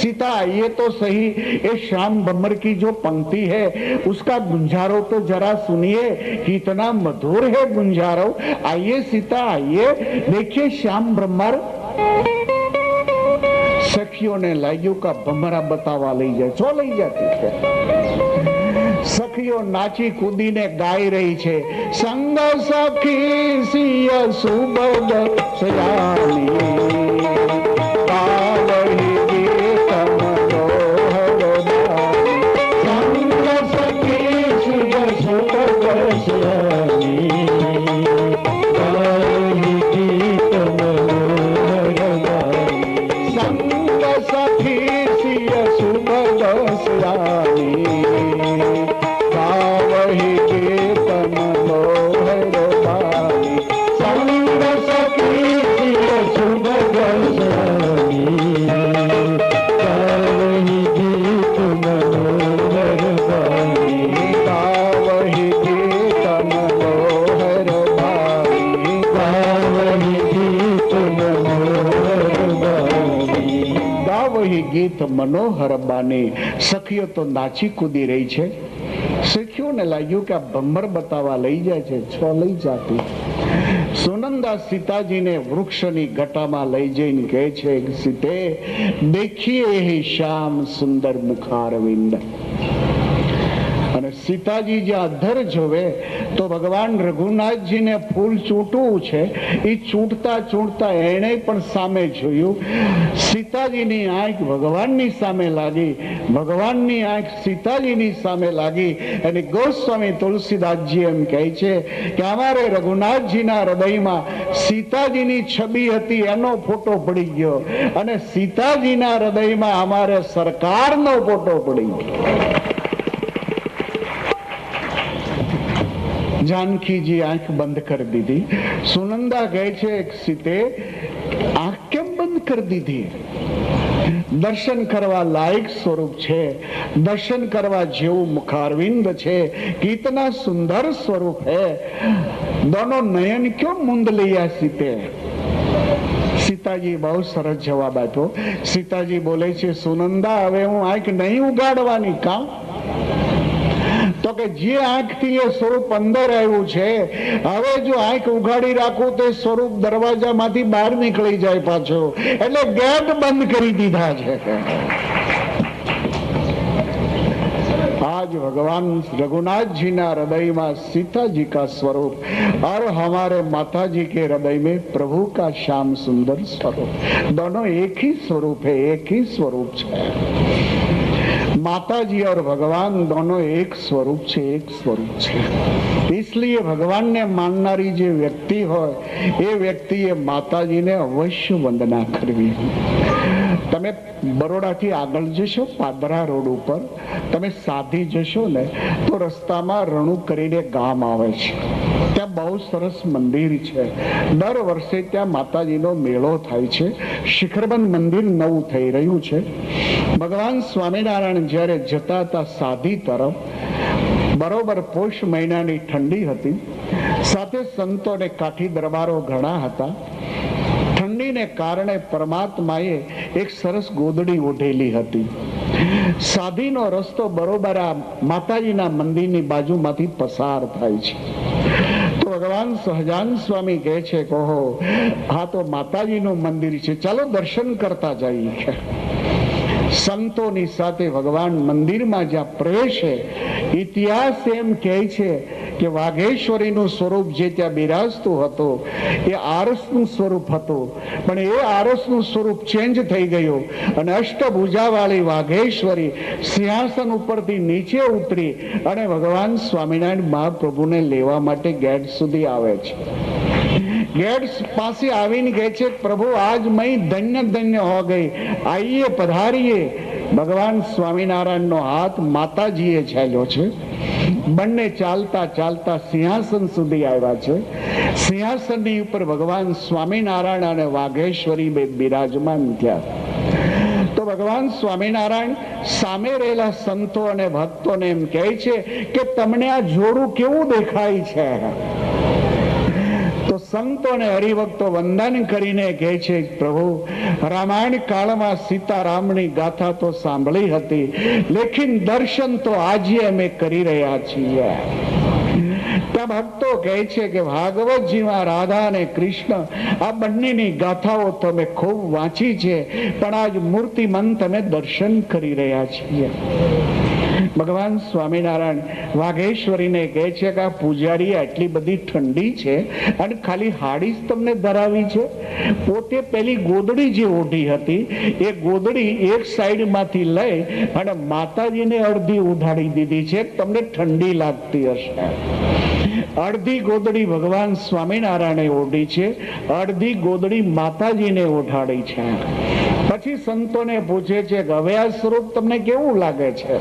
सीता आइए तो सही, ये श्याम ब्रह्मर की जो पंक्ति है उसका गुंजारो तो जरा सुनिए, कितना मधुर है गुंजारो. आइए सीता आइए, देखिए श्याम ब्रह्मर. सखियों ने लाइयो का भमरा बतावा लई जाए. छो लई जाती है. सखियों नाची कूदीने गाई रही छे. संग सखी सिय सुबद सयाली पावही गीत मनोहर बाली. संग सखी सिय सुबद सयाली पावही गीत मनोहर बाली. संग सखी सिय सुबद सयाली गीत मनोहर बानी. सखियों तो नाची कूदी रही छे. सखियों ने लाग्યું કે આ ભમર બતાવા લઈ જાય છે. છો લઈ જાતી. સુનંદા સીતાજીને વૃક્ષની ગટામાં લઈ જઈને કહે છે સીતે દેખીએ હે શ્યામ સુંદર મુખારવિંદ. અને સીતાજી જ્યાં અધર જોવે તો ભગવાન રઘુનાથજીને ફૂલ ચૂંટવું છે. એ ચૂંટતા ચૂંટતા એને પણ સામે જોયું. સીતાજીની આંખ ભગવાનની સામે લાગી, ભગવાનની આંખ સીતાજીની સામે લાગી. અને ગોસ્વામી તુલસીદાસજી એમ કહે છે કે અમારે રઘુનાથજીના હૃદયમાં સીતાજીની છબી હતી એનો ફોટો પડી ગયો, અને સીતાજીના હૃદયમાં અમારે સરકારનો ફોટો પડી ગયો. जानकी जी आंख बंद कर दी थी. सुनंदा गए छे सीते आंख केम बंद कर दी थी? दर्शन करवा लायक स्वरूप छे, दर्शन करवा जेवू मुखारविंद छे, कितना सुंदर स्वरूप है. दोनों नयन क्यों मूंद लिया सीते? सीताजी बहुत सरस जवाब आप्यो. सीताजी बोले छे सुनंदा હવે હું આંખ નહીં ઉગાડવાની. કામ તો કે જે આંખ થી એ સ્વરૂપ અંદર આવ્યું છે, હવે જો આંખ ઉઘાડી રાખું તો સ્વરૂપ દરવાજામાંથી બહાર નીકળી જાય પાછો, એટલે ગેટ બંધ કરી દીધા છે. आज भगवान रघुनाथ जी ना हृदय में सीता जी का स्वरूप और हमारे माता जी के हृदय में प्रभु का श्याम सुंदर स्वरूप, दोनों एक ही स्वरूप है, एक ही स्वरूप है. माता जी और भगवान दोनों एक स्वरूप छे, एक स्वरूप छे. इसलिए भगवान ने माननारी जो व्यक्ति हो ये व्यक्ति ये माता जी ने अवश्य वंदना करवी. તમે બરોડાથી આગળ જશો પાદરા રોડ ઉપર તમે સાધી જશો ને તો રસ્તામાં રણુ કરીને ગામ આવે છે. ત્યાં બહુ સરસ મંદિર છે. દર વર્ષે ત્યાં માતાજીનો મેળો થાય છે. શિખરબંધ મંદિર નવું થઈ રહ્યું છે. ભગવાન સ્વામિનારાયણ જ્યારે જતા હતા સાધી તરફ, બરોબર પોષ મહિનાની ઠંડી હતી, સાથે સંતોને કાઠી દરબારો ઘણા હતા. ઠંડીને કારણે પરમાત્માએ એક સરસ ગોદડી ઓઢેલી હતી. સાધીનો રસ્તો બરોબર આ માતાજીના મંદિરની બાજુમાંથી પસાર થાય છે. તો ભગવાન સહજાન સ્વામી કહે છે કહો હા તો માતાજીનું મંદિર છે, ચાલો દર્શન કરતા જઈએ. સંતોની સાથે ભગવાન મંદિરમાં જ્યાં પ્રવેશે, ઇતિહાસ એમ કહે છે કે વાઘેશ્વરીનું સ્વરૂપ જે ત્યાં બિરાજતું હતું એ આરસનું સ્વરૂપ હતું, પણ એ આરસનું સ્વરૂપ ચેન્જ થઈ ગયું અને અષ્ટભુજાવાળી વાઘેશ્વરી સિંહાસન ઉપરથી નીચે ઉતરી અને ભગવાન સ્વામિનારાયણ મહાપ્રભુને લેવા માટે ગેટ સુધી આવે છે. गेट पास आवीने कहे छे प्रभु आज मैं धन्य धन्य हो गई, आइए पधारिए. ભગવાન સ્વામિનારાયણનો હાથ માતાજીએ ઝાલ્યો છે. બંને ચાલતા ચાલતા સિંહાસન સુધી આવ્યા છે. સિંહાસનની ઉપર ભગવાન સ્વામિનારાયણ અને વાઘેશ્વરી બે બિરાજમાન થયા. તો ભગવાન સ્વામિનારાયણ સામે રહેલા સંતો અને ભક્તોને એમ કહે છે કે તમને આ જોડું કેવું દેખાય છે? તો સંતો અને હરિભક્તો વંદન કરીને કહે છે, પ્રભુ, રામાયણ કાળમાં સીતારામની ગાથા તો સાંભળી હતી, લેકિન દર્શન તો આજે અમે કરી રહ્યા છીએ. ત્યાં ભક્તો કહે છે કે ભાગવતજીમાં રાધા અને કૃષ્ણ આ બંનેની ગાથાઓ તમે ખૂબ વાંચી છે, પણ આજ મૂર્તિમંત અમે દર્શન કરી રહ્યા છીએ. ભગવાન સ્વામિનારાયણ વાઘેશ્વરીને કહે છે કે આ પૂજારી આટલી બધી ઠંડી છે અને ખાલી હાડી જ તમને ધરાવી છે. પોતે પેલી ગોદડી જે ઓઢી હતી એ ગોદડી એક સાઈડમાંથી લઈ અને માતાજીને અડધી ઉઢાડી દીધી છે. તમને ઠંડી લાગતી હશે. અડધી ગોદડી ભગવાન સ્વામિનારાયણે ઓઢી છે, અડધી ગોદડી માતાજીને ઓઢાડી છે. પછી સંતોને પૂછે છે કે હવે આ સ્વરૂપ તમને કેવું લાગે છે?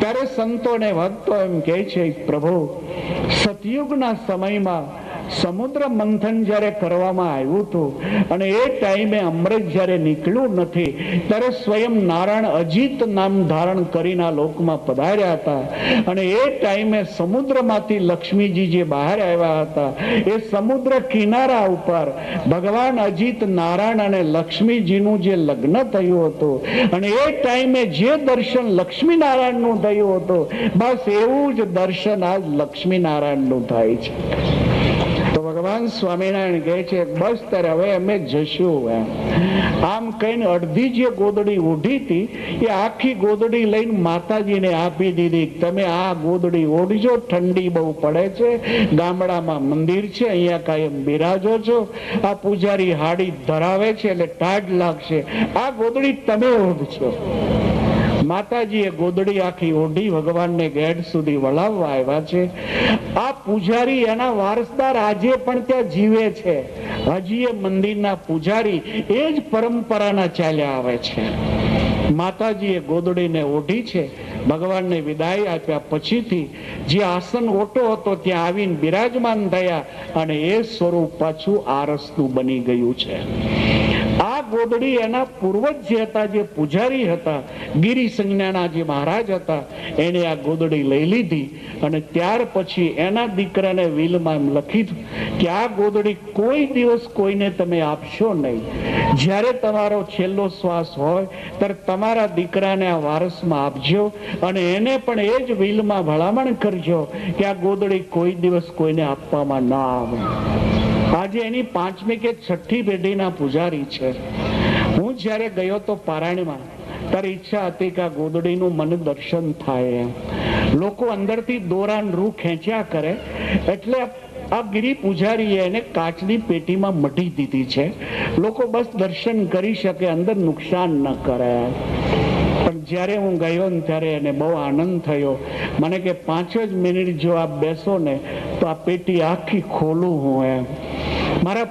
ત્યારે સંતોને ભક્તો એમ કહે છે, પ્રભુ, સતયુગના સમયમાં સમુદ્ર મંથન જ્યારે કરવામાં આવ્યું હતું અને એ ટાઈમે અમૃત જ્યારે નીકળ્યું નથી, ત્યારે સ્વયં નારાયણ અજીત નામ ધારણ કરીને આ લોકમાં પધાર્યા હતા. અને એ ટાઈમે સમુદ્રમાંથી લક્ષ્મીજી જે બહાર આવ્યા હતા, એ સમુદ્ર કિનારા ઉપર ભગવાન અજીત નારાયણ અને લક્ષ્મીજીનું જે લગ્ન થયું હતું અને એ ટાઈમે જે દર્શન લક્ષ્મી નારાયણનું થયું હતું, બસ એવું જ દર્શન આજ લક્ષ્મી નારાયણનું થાય છે. તો ભગવાન સ્વામિનારાયણ કહે છે, બસ ત્યારે હવે અમે જશું. આમ કહીને અડધી જે ગોદડી ઓઢી હતી એ આખી ગોદડી લઈને માતાજીને આપી દીધી. તમે આ ગોદડી ઓઢજો, ઠંડી બહુ પડે છે, ગામડામાં મંદિર છે, અહીંયા કાયમ બિરાજો છો, આ પૂજારી હાડી ધરાવે છે એટલે ટાઢ લાગશે, આ ગોદડી તમે ઓઢજો. માતાજીએ ગોદડી આખી ઓઢી ભગવાનને ગેટ સુધી વળાવવા આવ્યા છે. આ પૂજારી એના વારસદાર આજે પણ ત્યાં જીવે છે. હજી એ મંદિરના પૂજારી એ જ પરંપરાના ચાલ્યા આવે છે. માતાજીએ ગોદડીને ઓઢી છે. ભગવાનને વિદાય આપ્યા પછીથી જે આસન ઓટો હતો ત્યાં આવીને બિરાજમાન થયા અને એ સ્વરૂપ પાછું આરસનું બની ગયું છે. આ ગોદડી એના પૂર્વજ જે હતા, જે પૂજારી હતા, ગિરી સંજ્ઞાના જે મહારાજ હતા, એને આ ગોદડી લઈ લીધી અને ત્યાર પછી એના દીકરાને વિલમાં એમ લખી કે આ ગોદડી કોઈ દિવસ કોઈને તમે આપશો નહીં. જ્યારે તમારો છેલ્લો શ્વાસ હોય ત્યારે તમારા દીકરાને આ વારસમાં આપજો અને એને પણ એ જ વિલમાં ભલામણ કરજો કે આ ગોદડી કોઈ દિવસ કોઈને આપવામાં ન આવે. આજે એની 5મી કે 6ઠ્ઠી પેઢીના પૂજારી છે. હું જયારે ગયો તો પારાયણમાં, ત્યારે ઈચ્છા હતી કે આ ગોદડીનું મને દર્શન થાય. લોકો અંદરથી દોરાન રૂ ખેંચ્યા કરે એટલે આ ગિરી પૂજારીએ એને કાચની પેટીમાં મઢી દીધી છે. લોકો બસ દર્શન કરી શકે, અંદર નુકસાન ન કરે. પણ જ્યારે હું ગયો ને ત્યારે એને બહુ આનંદ થયો. મને કે 5 જ મિનિટ જો આપ બેસો ને તો આ પેટી આખી ખોલું હું. મારા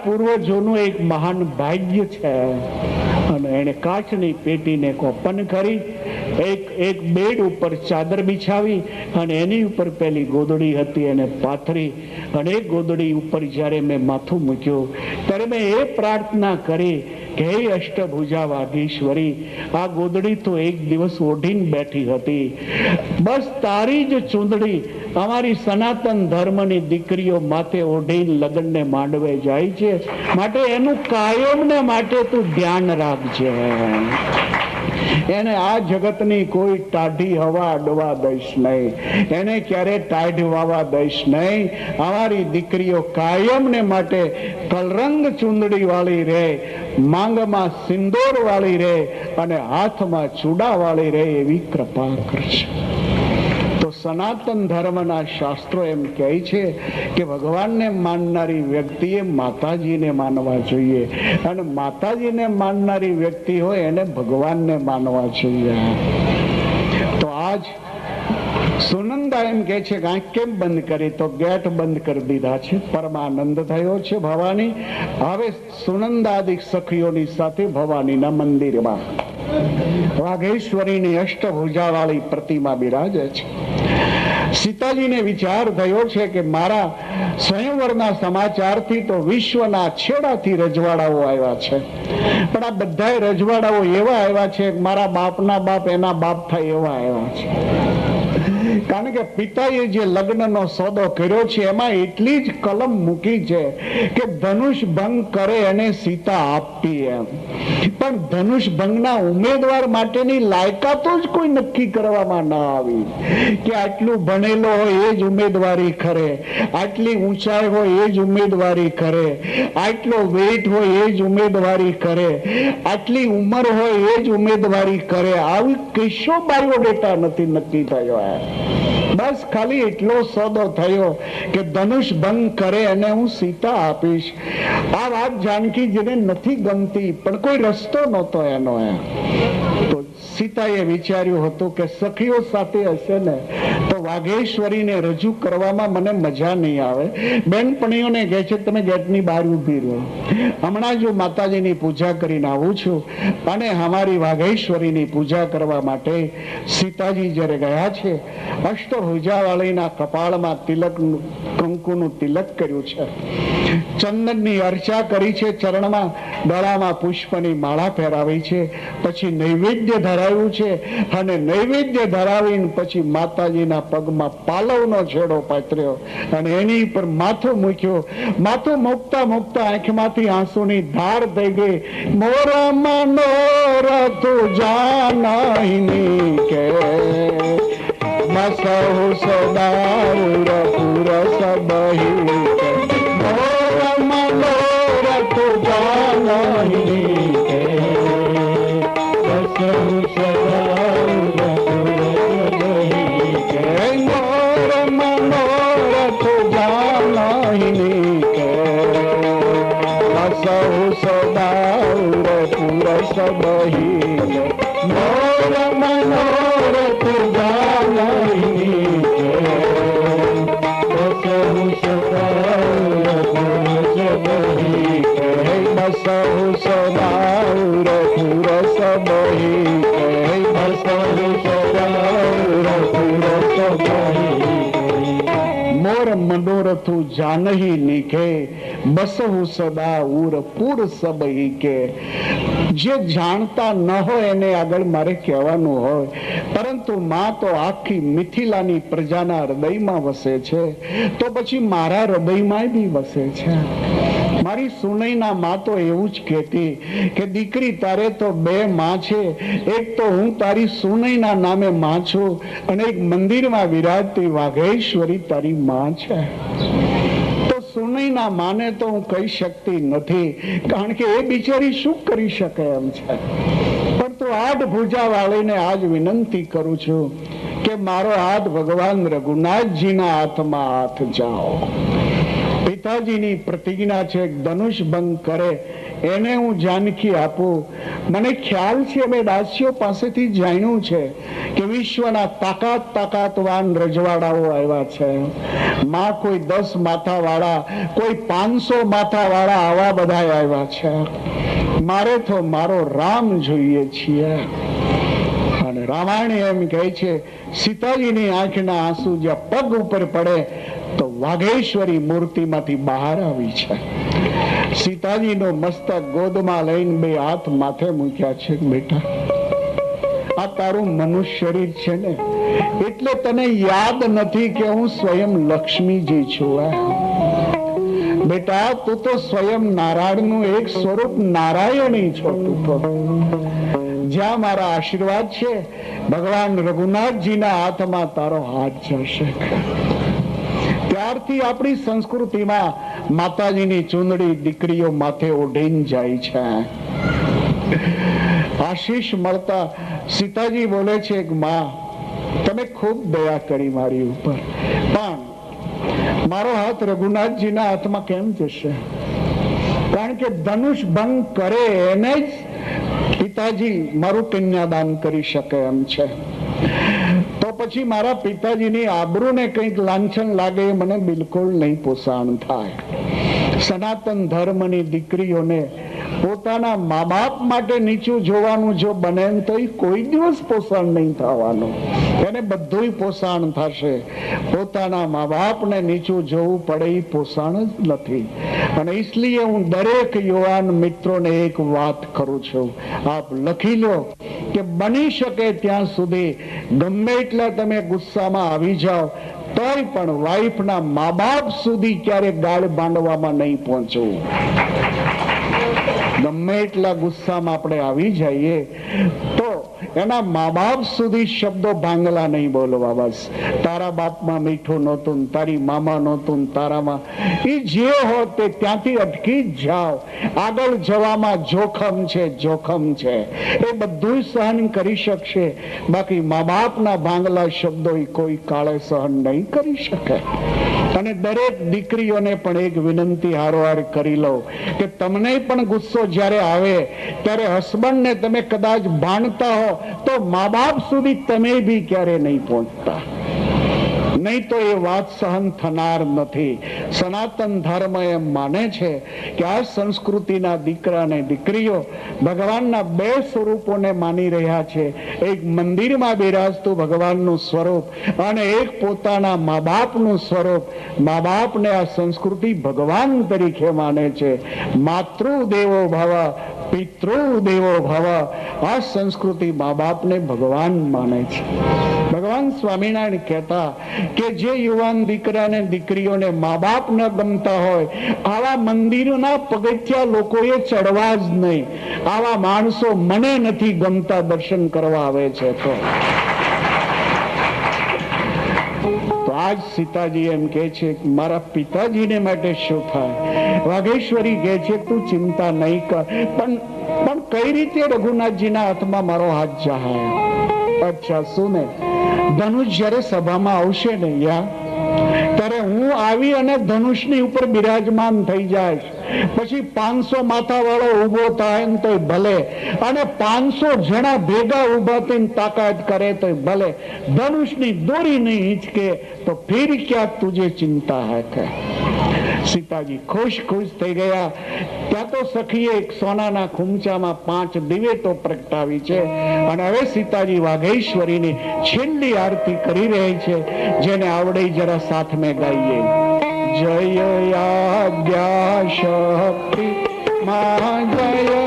પૂર્વજોનું એક મહાન ભાગ્ય છે. અને એને કાચની પેટીને ઓપન કરી એક બેડ ઉપર ચાદર બિછાવી અને એની ઉપર પેલી ગોદડી હતી એને પાથરી અને એ ગોદડી ઉપર જ્યારે મેં માથું મૂક્યું ત્યારે મેં એ પ્રાર્થના કરી કે હે અષ્ટભુજા વાગીશ્વરી, આ ગોદડી તો એક દિવસ ઓઢીને બેઠી હતી, બસ તારી જ ચૂંદડી અમારી સનાતન ધર્મની દીકરીઓ માથે ઓઢીને લગ્નને માંડવે જાય છે, માટે એનું કાયમને માટે તું ધ્યાન રાખજે. એને આ જગતની કોઈ ટાઢી હવા અડવા દઈશ નહીં, એને ક્યારે ટાઢ વાવા દઈશ નહીં. અમારી દીકરીઓ કાયમને માટે કલરંગ ચૂંદડી વાળી રહે, માંગમાં સિંદૂર વાળી રહે અને હાથમાં ચૂડા વાળી રહે એવી કૃપા કરશે. તો સનાતન ધર્મના શાસ્ત્રો એમ કહે છે કે ભગવાનને માનનારી વ્યક્તિએ માતાજીને માનવા જોઈએ અને માતાજીને માનનારી વ્યક્તિ હોય એને ભગવાનને માનવા જોઈએ. તો આજ સુનંદા એમ કે છે કે આંખ કેમ બંધ કરી? તો ગેટ બંધ કરી દીધા છે. પરમાનંદ થયો છે ભવાની. હવે સુનંદાદિક સખીઓની સાથે ભવાનીના મંદિરમાં વાઘેશ્વરીની અષ્ટભુજા વાળી પ્રતિમા બિરાજે છે. સીતાજીને વિચાર થયો છે કે મારા સ્વયંવરના સમાચારથી તો વિશ્વના છેડાથી રજવાડાઓ આવ્યા છે, પણ આ બધા રજવાડાઓ એવા આવ્યા છે, મારા બાપના બાપ એના બાપ થાય એવા આવ્યા છે. કારણ કે પિતાએ જે લગ્નનો સોદો કર્યો છે એમાં એટલી જ કલમ મૂકી છે કે ધનુષ ભંગ કરે એને સીતા આપી એમ. પણ ધનુષ ભંગના ઉમેદવાર માટેની લાયકાતો જ કોઈ નક્કી કરવામાં ના આવી કે આટલું ભણેલો હોય એ જ ઉમેદવારી કરે, આટલી ઊંચાઈ હોય એ જ ઉમેદવારી કરે, આટલો વેટ હોય એ જ ઉમેદવારી કરે, આટલી ઉંમર હોય એ જ ઉમેદવારી કરે. આવી કશો બાયોડેટા નથી નક્કી થયો. બસ ખાલી એટલો સોદો થયો કે ધનુષ ભંગ કરે અને હું સીતા આપીશ. આ વાત જાનકીજીને નથી ગમતી, પણ કોઈ રસ્તો નહોતો એનો. તો સીતાએ વિચાર્યું હતું કે સખીઓ સાથે હશે ને તો વાઘેશ્વરીને રજૂ કરવામાં મને મજા નહીં આવે. બેનપણીઓને કહે છે તમે ગેટની બહાર ઉભી રહો, હમણાં જો માતાજીની પૂજા કરીને આવું છું. અને અમારી વાઘેશ્વરીની પૂજા કરવા માટે સીતાજી જ્યારે ગયા છે, અષ્ટભુજા વાળીના કપાળમાં તિલક, કંકુનું તિલક કર્યું છે, ચંદનની અર્ચા કરી છે, ચરણમાં ગળામાં પુષ્પની માળા પહેરાવી છે, પછી નૈવેદ્ય ધરાવ્યું છે, અને નૈવેદ્ય ધરાવીને પછી માતાજીના પગમાં પાલવનો છેડો પાથર્યો અને એની ઉપર માથું મૂક્યું. માથું મૂકતા મૂકતા આંખમાંથી આંસુની ધાર થઈ ગઈ. મોરા મનોરથ જાનહિની કે મસહુ સદાઉર પુરસ બહી કે મોરા મનોરથ જાનહિની કે મસહુ સદાઉર પુરસ બહી કે મોરા મનોરથ જાનહિની કે મસહુ સદાઉર પુરસ બહી કે મોર મનોરથ જાનહિની કે મસહુ સદાઉર પુરસ બહી કે મસહુ સદાઉર પુરસ બહી કે મસહુ સદાઉર પુરસ બહી. મોર મનોરથ જાનહી નીકે બસહુ સદા ઉર પુર સબહી કે. જે જાણતા ન હોય એને આગળ મારે કહેવાનું હોય, પરંતુ માં તો આખી મિથિલાની પ્રજાના હૃદયમાં વસે છે, તો પછી મારા હૃદયમાં બી વસે છે. મારી સુનૈના માં તો એવું જ કહેતી કે દીકરી તારે તો બે માં છે, એક તો હું તારી સુનૈના નામે માં છું અને એક મંદિરમાં વિરાજતી વાઘેશ્વરી તારી માં છે. સુનૈના માને તો હું કહી શકતી નથી, કારણ કે એ બિચારી શું કરી શકે એમ છે. પણ તો આઠ ભુજા વાળીને આજ વિનંતી કરું છું કે મારો હાથ ભગવાન રઘુનાથજીના હાથમાં હાથ જાઓ. પિતાજીની પ્રતિજ્ઞા છે, ધનુષ ભંગ કરે એને હું જાનકી આપું. મને ખ્યાલ છે, અમે દાસીઓ પાસેથી જાણ્યું છે કે વિશ્વના તાકાતવાન રજવાડાઓ આવ્યા છે. માં કોઈ 10 માથા વાળા, કોઈ 500 માથા વાળા, આવા બધા આવ્યા છે. મારે તો મારો રામ જોઈએ છીએ. અને રામાયણ એમ કહે છે, સીતાજીની આંખના આંસુ જ્યાં પગ ઉપર પડે તો વાઘેશ્વરી મૂર્તિમાંથી બહાર આવી છે. સીતાજીનો મસ્તક ગોદમાં લઈને બે હાથ માથે મૂક્યા છે. બેટા, આ તારું મનુષ્ય શરીર છે ને, એટલે તને યાદ નથી કે હું સ્વયં લક્ષ્મીજી છું. બેટા, તું તો સ્વયં નારાયણનું એક સ્વરૂપ નારાયણી છો. તું તો જ્યાં મારા આશીર્વાદ છે, ભગવાન રઘુનાથજીના હાથમાં તારો હાથ જશે. ત્યારથી આપણી સંસ્કૃતિમાં માતાજીની ચૂંદડી દીકરીઓ માથે ઓઢીને જાય છે. આશીષ મળતા સીતાજી બોલે છે કે માં, તમે ખૂબ દયા કરી મારી ઉપર, પણ મારો હાથ રઘુનાથજીના હાથમાં કેમ જશે? કારણ કે ધનુષ ભંગ કરે એને જ પિતાજી મારું કન્યાદાન કરી શકે એમ છે. તો પછી મારા પિતાજીની આબરૂને કંઈક લાંછન લાગે એ મને બિલકુલ નહીં પોષણ થાય. સનાતન ધર્મની દીકરીઓને પોતાના મા બાપ માટે નીચું જોવાનું જો બને તો એ કોઈ દિવસ પોષણ નહીં થવાનું. એને બધું પોષણ થશે. પોતાના મા બાપને નીચું જોવું પડે એ પોષણ જ નથી. અને इसलिए હું દરેક યુવાન મિત્રોને એક વાત કરું છું, આપ લખી લો કે બની શકે ત્યાં સુધી ગમે એટલા તમે ગુસ્સામાં આવી જાઓ તોય પણ વાઈફના મા બાપ સુધી ક્યારે ગાળ બાંધવામાં નહીં પહોંચવું. ગમે એટલા ગુસ્સામાં આપણે આવી જઈએ તો એના મા બાપ સુધી શબ્દો ભાંગલા નહીં બોલવા. બસ તારા બાપમાં મીઠું નહોતું, તારી મામા નહોતું, તારામાં એ જે હોત તે ત્યાંથી અટકી જ જાઓ. આગળ જવામાં જોખમ છે, જોખમ છે, એ બધું સહન કરી શકશે. બાકી મા બાપના ભાંગલા શબ્દો કોઈ કાળે સહન નહીં કરી શકે. અને દરેક દીકરીઓને પણ એક વિનંતી હારોહાર કરી લો કે તમને પણ ગુસ્સો જ્યારે આવે ત્યારે હસબન્ડને તમે કદાચ ભાંડતા હો તો મા બાપ સુધી તમે બી ક્યારે નહીં પહોંચતા. નહીં તો એ વાત સહન થનાર નથી. સનાતન ધર્મ એમ માને છે કે આ સંસ્કૃતિના દીકરા અને દીકરીઓ ભગવાનના બે સ્વરૂપોને માની રહ્યા છે. એક મંદિરમાં બિરાજતું ભગવાનનું સ્વરૂપ અને એક પોતાના મા બાપનું સ્વરૂપ. મા બાપને આ સંસ્કૃતિ ભગવાન તરીકે માને છે. માતૃ દેવો ભવ, પિતૃ દેવો ભવ. આ સંસ્કૃતિ મા બાપને ભગવાન માને છે. ભગવાન સ્વામિનારાયણ કહેતા કે જે યુવાન દીકરા અને દીકરીઓને મા બાપ ન ગમતા હોય આવા મંદિરોના પગથિયા લોકોએ ચડવા જ નહીં. આવા માણસો મને નથી ગમતા દર્શન કરવા આવે છે. તો આજ સીતાજી એમ કે છે મારા પિતાજીને માટે શું થાય. વાઘેશ્વરી કહે છે તું ચિંતા નહીં કર. પણ કઈ રીતે રઘુનાથજીના હાથમાં મારો હાથ જાય? અચ્છા શું ને, ધનુષ જયારે સભામાં આવશે ને ત્યારે હું આવી અને ધનુષની ઉપર બિરાજમાન થઈ જાય. પછી 500 માથા વાળો ઉભો થાય ને તો ભલે, અને 500 જણા ભેગા ઉભા થઈને તાકાત કરે તો ભલે, ધનુષની દોરી નહીં હિંચકે તો ફિર ક્યાં તુજે ચિંતા હે કે. સીતાજી ખુશ થઈ ગયા. ત્યાં તો સખીએ એક સોનાના ખૂમચામાં 5 દિવેટો પ્રગટાવી છે. અને હવે સીતાજી વાઘેશ્વરીની છેલ્લી આરતી કરી રહી છે, જેને આવડે જરા સાથ મેં ગાઈએ. જય આજ્ઞા શક્તિ માં જય